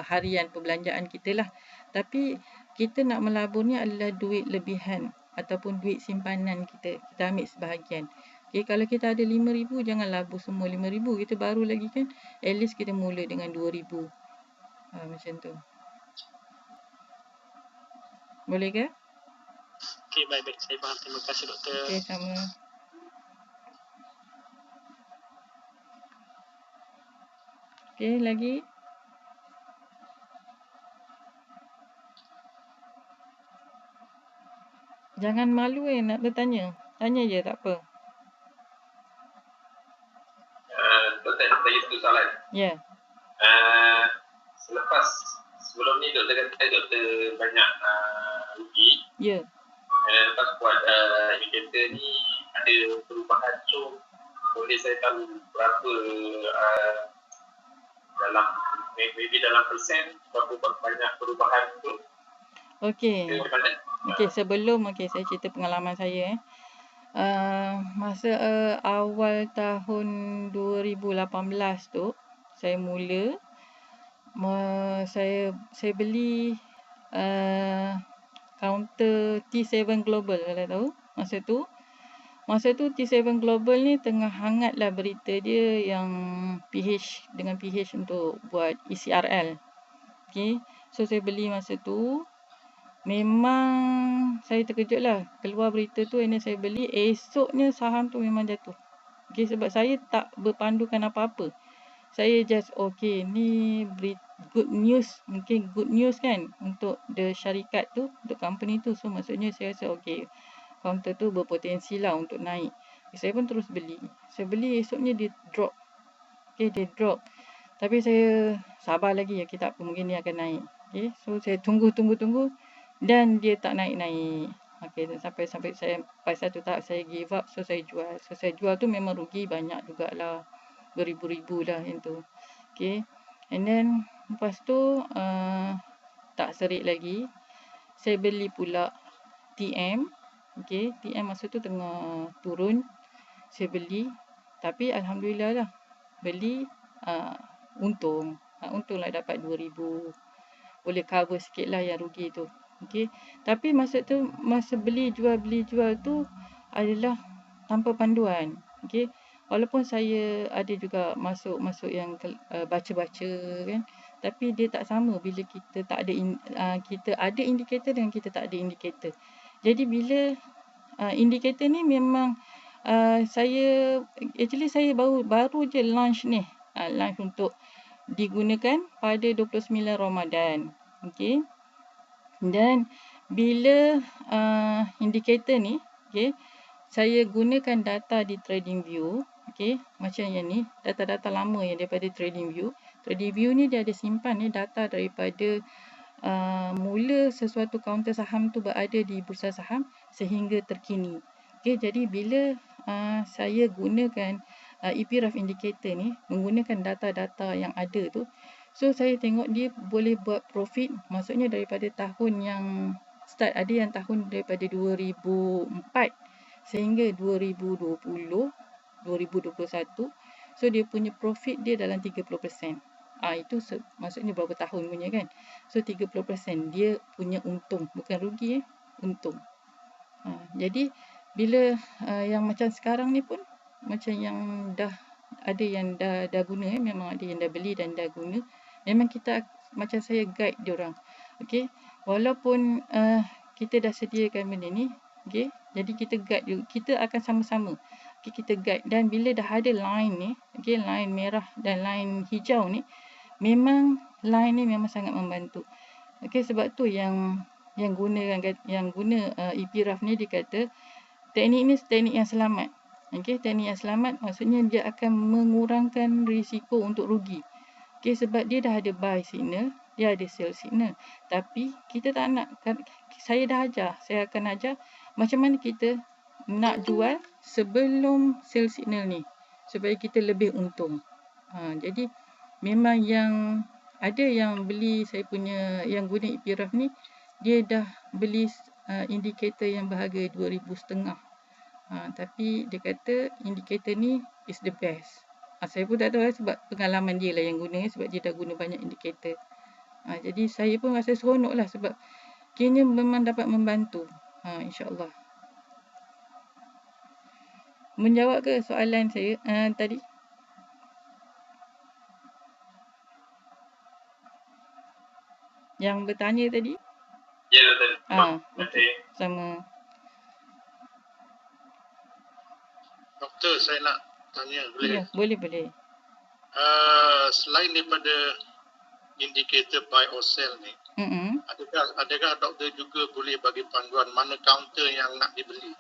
harian perbelanjaan kita lah. Tapi kita nak melabur ni adalah duit lebihan ataupun duit simpanan kita. Kita ambil sebahagian. Kalau kita ada 5,000, jangan labur semua 5,000. Kita baru lagi kan. At least kita mula dengan 2,000. Macam tu. Boleh ke? Okey, baik. Saya faham. Terima kasih doktor. Okey, sama. Okey, lagi? Jangan malu nak bertanya. Tanya je, tak apa. Doktor, saya satu soalan. Ya. Sebelum ni doktor kata doktor banyak rugi. Ya. Lepas buat indikator ni ada perubahan. So, boleh saya tahu berapa dalam persen berapa banyak perubahan tu? Okey, sebelum saya cerita pengalaman saya masa awal tahun 2018 tu saya mula saya beli counter T7 Global, kalau tahu. Masa tu T7 Global ni tengah hangatlah berita dia yang PH untuk buat ECRL. So saya beli masa tu. Memang saya terkejut lah. Keluar berita tu, and then saya beli. Esoknya saham tu memang jatuh. Sebab saya tak berpandukan apa-apa. Saya just ni good news. Mungkin good news kan untuk the syarikat tu, untuk company tu. So maksudnya saya rasa counter tu berpotensi lah untuk naik. Saya pun terus beli. Saya beli, esoknya dia drop. Dia drop. Tapi saya sabar lagi. Tak apa, mungkin dia akan naik. So saya tunggu. Dan dia tak naik-naik. Sampai saya pada satu tahap saya give up. So saya jual. So saya jual tu memang rugi banyak jugalah. Beribu-ribu lah yang tu. And then lepas tu tak serik lagi. Saya beli pula TM. TM masa tu tengah turun. Saya beli. Tapi Alhamdulillah lah. Beli untung. Untung lah dapat 2,000. Boleh cover sikit lah yang rugi tu. Tapi masa tu, masa beli jual tu adalah tanpa panduan. Walaupun saya ada juga masuk yang baca-baca kan, tapi dia tak sama bila kita tak ada kita ada indikator dengan kita tak ada indikator. Jadi bila indikator ni memang saya baru je launch ni. Launch untuk digunakan pada 29 Ramadan. Dan bila indikator ni, saya gunakan data di TradingView, macam yang ni, data-data lama yang daripada TradingView. TradingView ni dia ada simpan data daripada mula sesuatu kaunter saham tu berada di bursa saham sehingga terkini. Jadi bila saya gunakan EPRAF indicator ni, menggunakan data-data yang ada tu. So saya tengok dia boleh buat profit, maksudnya daripada tahun yang start, ada yang tahun daripada 2004 sehingga 2020, 2021. So dia punya profit dia dalam 30%. Itu maksudnya berapa tahun punya kan. So 30% dia punya untung, bukan rugi, untung. Jadi bila yang macam sekarang ni pun, macam yang dah ada yang dah guna, memang ada yang dah beli dan dah guna, memang kita, macam saya guide diorang. Okey, walaupun kita dah sediakan benda ni, okey, jadi kita guide, kita akan sama-sama, okey, kita guide. Dan bila dah ada line ni, okey, line merah dan line hijau ni, memang line ni memang sangat membantu. Okey, sebab tu yang guna EPRAF ni, dia kata teknik ni teknik yang selamat. Okey, teknik yang selamat maksudnya dia akan mengurangkan risiko untuk rugi. Okey, sebab dia dah ada buy signal, dia ada sell signal. Tapi kita tak nak, saya dah ajar, saya akan ajar macam mana kita nak jual sebelum sell signal ni, supaya kita lebih untung. Jadi memang yang ada yang beli saya punya, yang guna EPRAF ni, dia dah beli indikator yang berharga 2,500. Tapi dia kata indikator ni is the best. Saya pun tak tahu sebab pengalaman dia lah yang guna, sebab dia dah guna banyak indikator. Jadi saya pun rasa seronok lah sebab kiranya memang dapat membantu. InsyaAllah. Menjawab ke soalan saya tadi? Yang bertanya tadi? Ya, betul. Okay. Sama. Doktor, saya nak tanya, boleh? Ya, boleh. Selain daripada indikator buy or sell ni, adakah doktor juga boleh bagi panduan mana counter yang nak dibeli?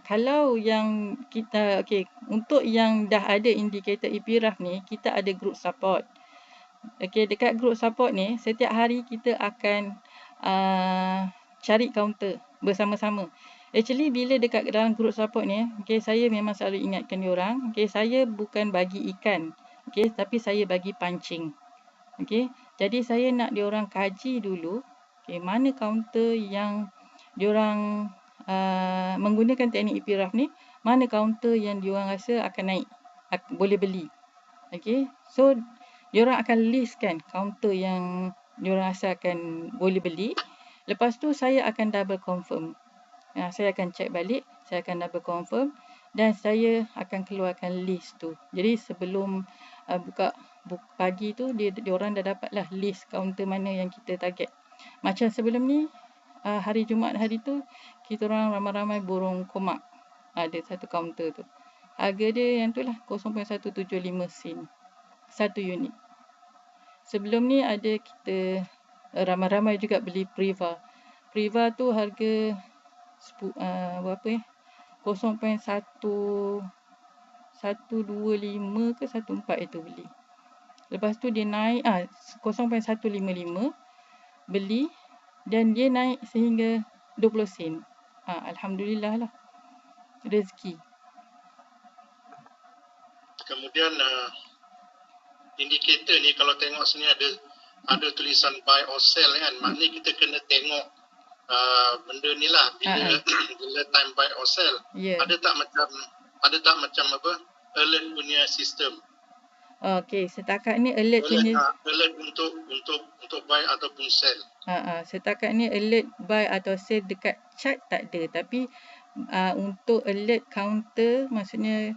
Kalau yang kita, untuk yang dah ada indikator EPRAF ni, kita ada group support. Dekat group support ni, setiap hari kita akan cari counter bersama-sama. Actually, bila dekat dalam group support ni, saya memang selalu ingatkan diorang, saya bukan bagi ikan, tapi saya bagi pancing. Jadi saya nak diorang kaji dulu, mana counter yang diorang menggunakan teknik EPRAF ni, mana counter yang diorang rasa akan naik, boleh beli. So diorang akan listkan counter yang diorang rasa akan boleh beli. Lepas tu saya akan double confirm. Saya akan check balik, saya akan double confirm dan saya akan keluarkan list tu. Jadi sebelum buka pagi tu, diorang dah dapatlah list counter mana yang kita target. Macam sebelum ni, hari Jumaat hari tu, kita orang ramai-ramai burung komak. Ada satu counter tu. Harga dia yang tu lah, 0.175 sen. Satu unit. Sebelum ni ada kita ramai-ramai juga beli Priva. Priva tu harga berapa 0.125 ke 1.4 itu beli. Lepas tu dia naik 0.155 beli dan dia naik sehingga 20 sen. Alhamdulillah lah. Rezeki. Kemudian indikator ni kalau tengok sini ada tulisan buy or sell kan. Maknanya kita kena tengok benda ni lah bila time buy or sell. Ada tak macam apa alert punya sistem? Setakat ni alert punya alert untuk buy ataupun sell. Setakat ni alert buy atau sell dekat chart tak ada, tapi untuk alert counter, maksudnya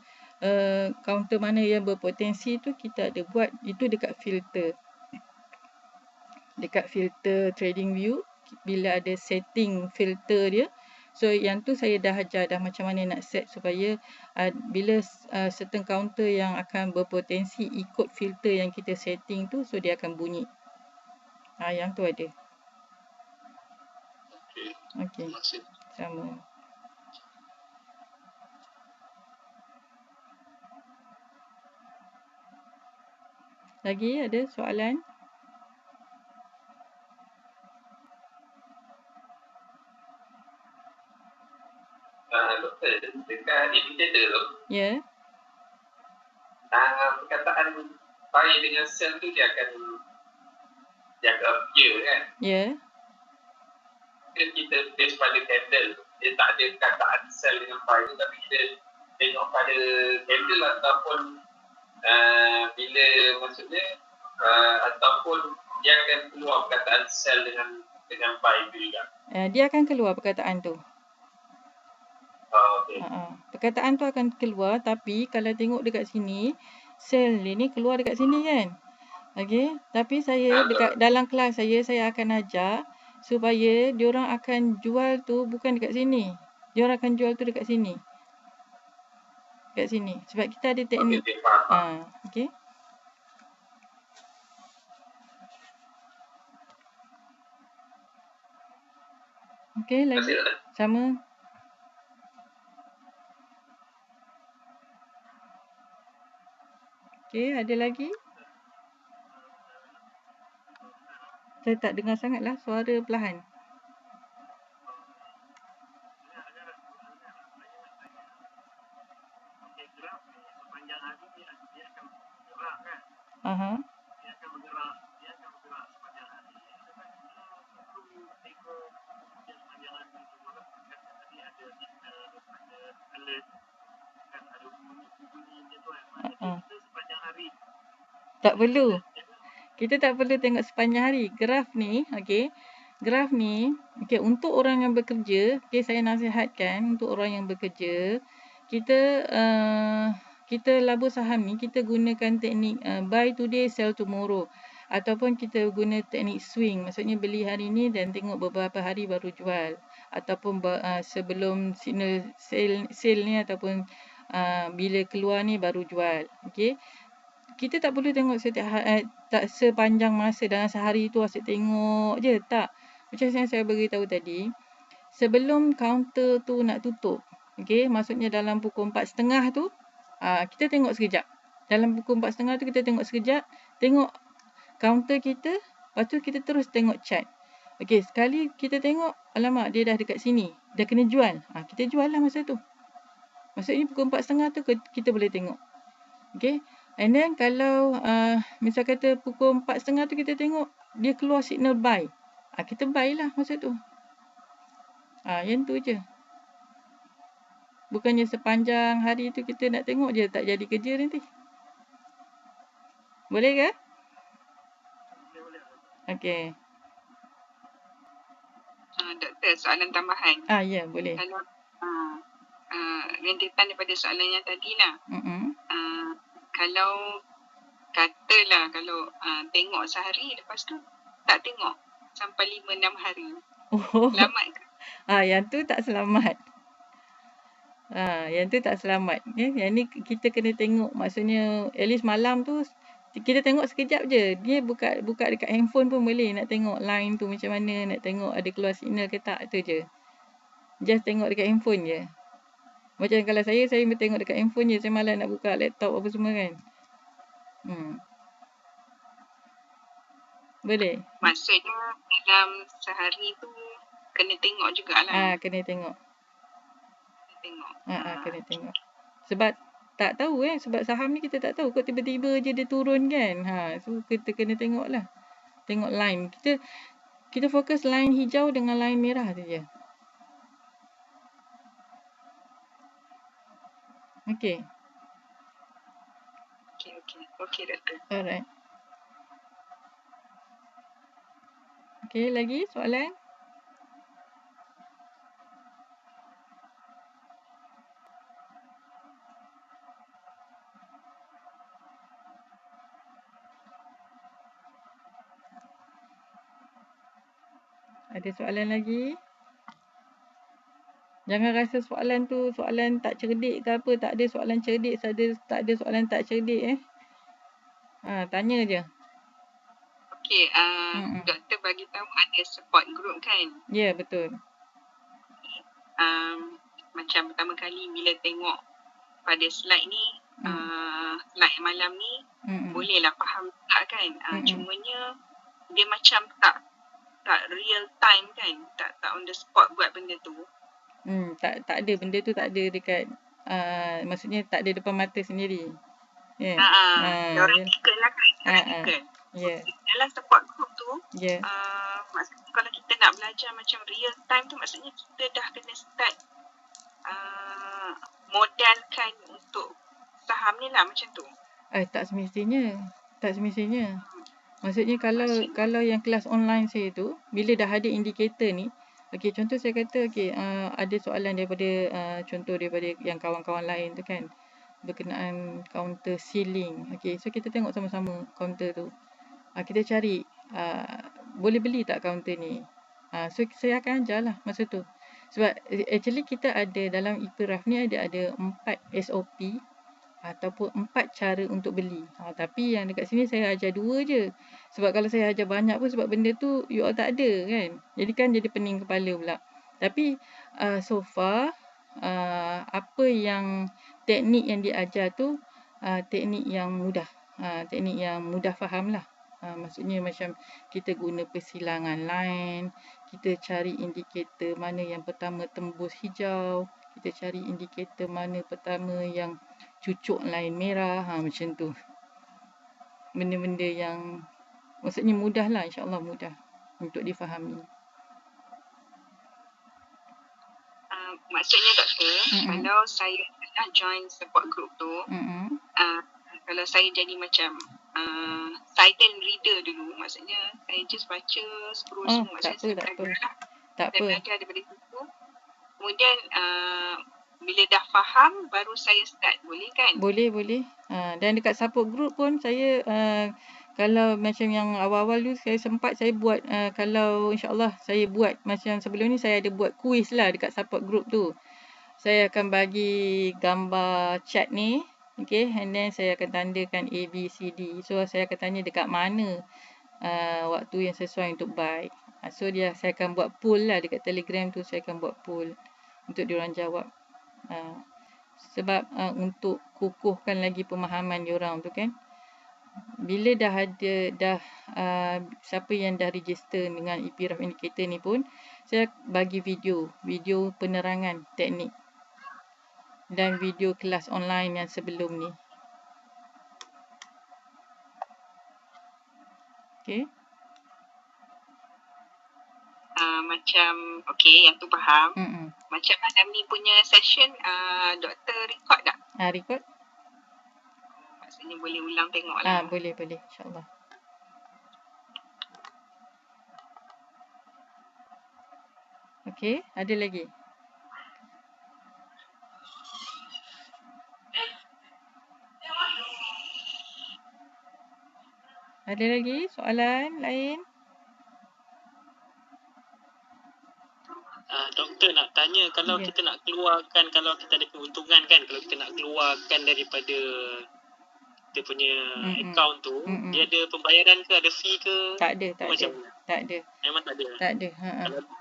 counter mana yang berpotensi tu kita ada buat itu dekat filter. Dekat filter trading view, bila ada setting filter dia, so yang tu saya dah ajar dah macam mana nak set supaya bila certain counter yang akan berpotensi ikut filter yang kita setting tu, so dia akan bunyi. Yang tu ada. Okey. Terima kasih. Sama. Lagi ada soalan? Doktor, dekat indicator tu, Ya. perkataan pi dengan sel tu dia akan appear kan. Ya. Kita base pada candle, dia tak ada perkataan sel dengan pi tu, tapi kita tengok pada candle ataupun bila maksudnya ataupun dia akan keluar perkataan sel dengan pi tu juga. Dia akan keluar perkataan tu. Okay. Perkataan tu akan keluar, tapi kalau tengok dekat sini, sel ni keluar dekat sini kan. Okey, tapi saya dekat dalam kelas saya akan ajar supaya diorang akan jual tu bukan dekat sini. Diorang akan jual tu dekat sini. Dekat sini. Sebab kita ada teknik. Okey. Okey, lagi. Sama. Okey, ada lagi? Saya tak dengar sangatlah suara perlahan. Aha. Dia akan bergerak sepanjang hari. Sepanjang hari itu walaupun tadi ada alert, kan ada bunyi dia tu kan. Kita sepanjang hari. Tak perlu. Kita tak perlu tengok sepanjang hari. Graf ni, okey. Graf ni, okey, untuk orang yang bekerja, okey, saya nasihatkan untuk orang yang bekerja, kita labur saham ni, kita gunakan teknik buy today, sell tomorrow. Ataupun kita guna teknik swing. Maksudnya beli hari ni dan tengok beberapa hari baru jual. Ataupun sebelum signal sale ni ataupun bila keluar ni baru jual. Okey. Kita tak perlu tengok tak sepanjang masa dalam sehari tu asyik tengok je. Tak. Macam yang saya beritahu tadi. Sebelum kaunter tu nak tutup. Okay, maksudnya dalam pukul 4.30 tu. Kita tengok sekejap. Dalam pukul 4.30 tu kita tengok sekejap. Tengok kaunter kita. Lepas tu kita terus tengok chart. Okay, sekali kita tengok. Alamak, dia dah dekat sini. Dah kena jual. Kita jual lah masa tu. Maksudnya pukul 4.30 tu kita boleh tengok. Okay. And then kalau misal kata pukul 4.30 tu kita tengok dia keluar signal buy. Kita buy lah masa tu. Yang tu je. Bukannya sepanjang hari tu kita nak tengok je, tak jadi kerja nanti. Boleh ke? Okey. Doktor, soalan tambahan. Ya, boleh. Kalau rentetan daripada soalan yang tadi lah. Kalau katalah kalau tengok sehari, lepas tu tak tengok sampai 5-6 hari. Selamat ke? Yang tu tak selamat. Yang tu tak selamat. Yang ni kita kena tengok. Maksudnya at least malam tu kita tengok sekejap je. Dia buka dekat handphone pun boleh nak tengok line tu macam mana, nak tengok ada keluar signal ke tak, tu je. Just tengok dekat handphone je. Macam kalau saya tengok dekat handphone je. Saya malas nak buka laptop apa semua kan. Boleh. Maksudnya dalam sehari tu kena tengok jugalah. Kena tengok. Kena tengok. Sebab tak tahu sebab saham ni kita tak tahu kok tiba-tiba je dia turun kan. So kita kena tengok lah. Tengok line. Kita fokus line hijau dengan line merah saja. Okey. Okey, doktor. Alright. Okey, lagi soalan? Ada soalan lagi? Jangan rasa soalan tu soalan tak cerdik ke apa. Tak ada soalan cerdik, tak ada soalan tak cerdik tanya je. Okey, doktor bagi tahu ada support group kan? Ya, betul. Macam pertama kali bila tengok pada slide ni, slide malam ni, bolehlah faham tak kan? Cumanya dia macam tak real time kan? Tak on the spot buat benda tu. Tak ada benda tu, tak ada dekat maksudnya tak ada depan mata sendiri. Ya. Theoretical lah kan. Theoretical. Dalam support group tu, maksudnya kalau kita nak belajar macam real time tu, maksudnya kita dah kena start modalkan untuk saham ni lah macam tu. Tak semestinya. Maksudnya kalau yang kelas online saya tu, bila dah ada indikator ni, okey, contoh saya kata ada soalan daripada contoh daripada yang kawan-kawan lain tu kan, berkenaan counter ceiling. Okey, so kita tengok sama-sama counter tu. Kita cari boleh beli tak counter ni. So saya akan ajar lah masa tu. Sebab actually kita ada dalam ikraf ni ada 4 SOP ataupun 4 cara untuk beli. Tapi yang dekat sini saya ajar 2 je. Sebab kalau saya ajar banyak pun sebab benda tu you all tak ada kan. Jadi kan jadi pening kepala pula. Tapi so far apa yang teknik yang diajar tu teknik yang mudah. Teknik yang mudah faham lah. Maksudnya macam kita guna persilangan line, kita cari indikator mana yang pertama tembus hijau, kita cari indikator mana pertama yang cucuk line merah, macam tu. Benda-benda yang maksudnya mudah lah, insyaAllah mudah untuk difahami. Maksudnya doktor, kalau saya nak join support group tu, kalau saya jadi macam silent reader dulu, maksudnya saya just baca, scroll semua, maksudnya tak apa. Saya belajar daripada situ. Kemudian bila dah faham, baru saya start, boleh kan? Boleh. Dan dekat support group pun saya kalau macam yang awal-awal tu saya sempat saya buat kalau insyaAllah saya buat macam sebelum ni saya ada buat kuis lah dekat support group tu. Saya akan bagi gambar chat ni, okay, and then saya akan tandakan A, B, C, D. So saya akan tanya dekat mana waktu yang sesuai untuk buy. So saya akan buat poll lah dekat Telegram tu, saya akan buat poll untuk diorang jawab. Sebab untuk kukuhkan lagi pemahaman diorang tu kan. Bila dah ada siapa yang dah register dengan ikraf indicator ni pun, saya bagi video penerangan teknik dan video kelas online yang sebelum ni. Okay. Macam yang tu faham. Macam malam ni punya session doktor record tak? Record. Maksudnya boleh ulang tengok lah. Boleh insyaAllah. Okay, ada lagi? Ada lagi soalan lain? Doktor nak tanya, kalau kita nak keluarkan, kalau kita ada keuntungan kan, kalau kita nak keluarkan daripada kita punya account tu, dia ada pembayaran ke, ada fee ke? Tak ada. Memang tak ada? Tak ada.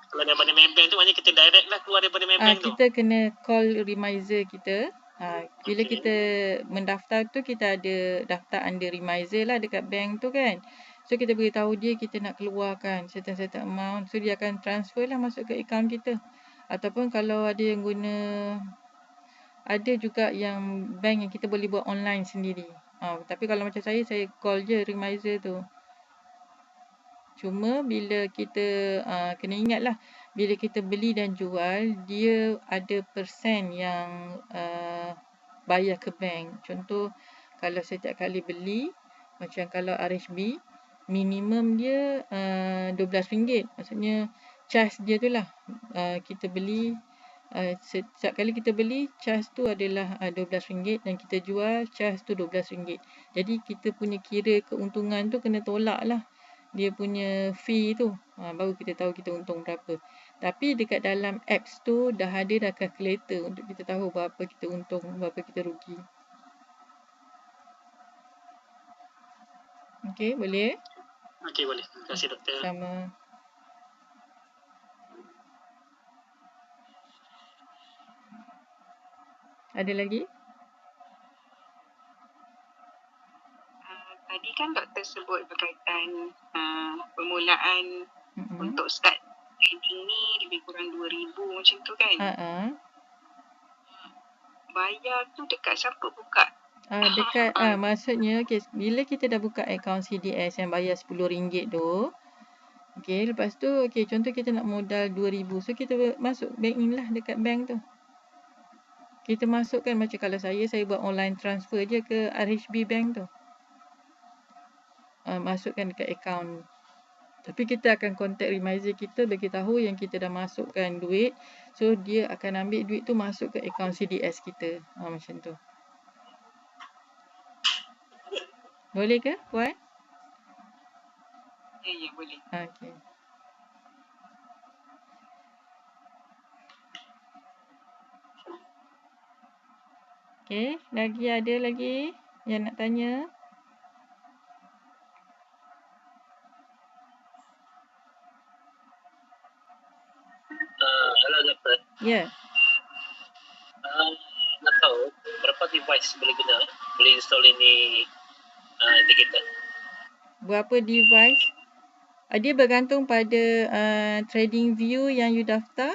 Kalau daripada Maybank tu, maknanya kita direct lah keluar daripada Maybank tu? Kita kena call remiser kita. Bila kita mendaftar tu, kita ada daftar under remiser lah dekat bank tu kan. So kita beritahu dia kita nak keluarkan certain amount. So dia akan transfer lah masuk ke account kita. Ataupun kalau ada yang guna, ada juga yang bank yang kita boleh buat online sendiri. Tapi kalau macam saya call je remiser tu. Cuma bila kita kena ingat lah, bila kita beli dan jual, dia ada persen yang bayar ke bank. Contoh, kalau setiap kali beli, macam kalau RHB, minimum dia RM12. Maksudnya, charge dia tu lah. Kita beli, setiap kali kita beli, charge tu adalah RM12 dan kita jual, charge tu RM12. Jadi, kita punya kira keuntungan tu kena tolak lah. Dia punya fee tu, baru kita tahu kita untung berapa. Tapi dekat dalam apps tu dah ada calculator untuk kita tahu berapa kita untung, berapa kita rugi. Okey, boleh? Okey, boleh. Terima kasih doktor. Sama. Ada lagi? Tadi kan doktor sebut berkaitan permulaan untuk start trading ni lebih kurang 2,000 macam tu kan. Bayar tu dekat siapa buka? Dekat maksudnya bila kita dah buka akaun CDS yang bayar RM10 tu, okey, lepas tu contoh kita nak modal 2,000, so kita masuk bank in lah dekat bank tu. Kita masukkan macam kalau saya buat online transfer je ke RHB Bank tu. Masukkan dekat akaun. Tapi kita akan contact reminder kita bagi tahu yang kita dah masukkan duit. So dia akan ambil duit tu masuk ke akaun CDS kita. Macam tu. Boleh ke Puan? Ya, boleh. Okey. Okey, ada lagi yang nak tanya? Hello doktor. Ya. Nak tahu berapa device boleh install ini indicator? Berapa device? Dia bergantung pada trading view yang you daftar.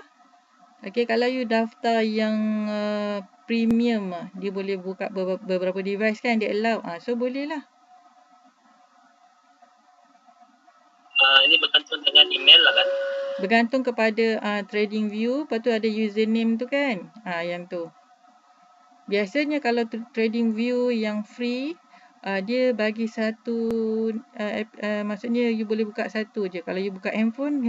Okey, kalau you daftar yang premium, dia boleh buka beberapa device kan, dia allow. So boleh lah. Ini bergantung dengan email lah kan? Bergantung kepada trading view, lepas tu ada username tu kan. Yang tu. Biasanya kalau trading view yang free, dia bagi satu, maksudnya you boleh buka satu je. Kalau you buka handphone.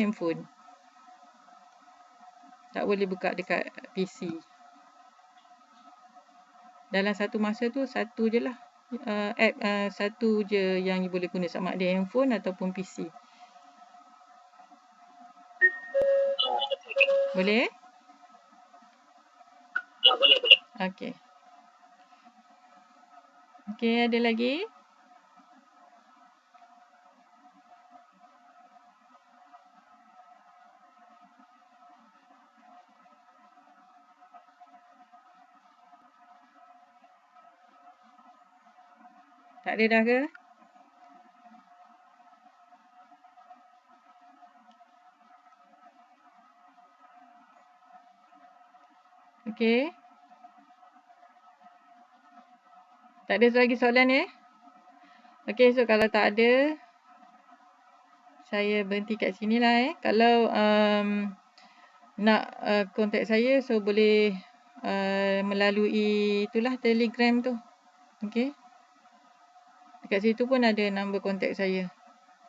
Tak boleh buka dekat PC. Dalam satu masa tu, satu je lah. App satu je yang you boleh guna, sama ada handphone ataupun PC. Boleh? Boleh. Okey. Okey, ada lagi? Tak ada dah ke? Okey. Tak ada lagi soalan Okey, so kalau tak ada, saya berhenti kat sini lah Kalau nak contact saya, so boleh melalui itulah Telegram tu. Okey. Dekat situ pun ada nombor kontak saya.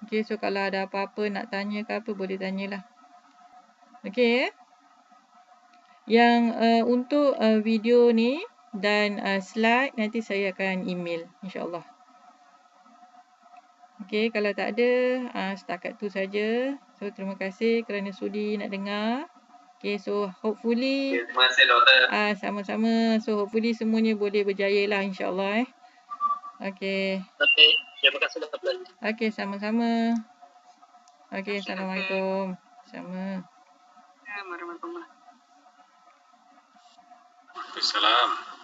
Okey, so kalau ada apa-apa nak tanya ke apa, boleh tanyalah. Okey Yang untuk video ni dan slide nanti saya akan email, insya-Allah. Okey, kalau tak ada, setakat tu saja. So terima kasih kerana sudi nak dengar. Okey, so hopefully terima kasih doktor. Sama-sama. So hopefully semuanya boleh berjaya lah, insya-Allah Okey. Okey, terima kasih doktor. Okey, sama-sama. Okey, Assalamualaikum. Sama. Warahmatullahi wabarakatuh. Assalamualaikum.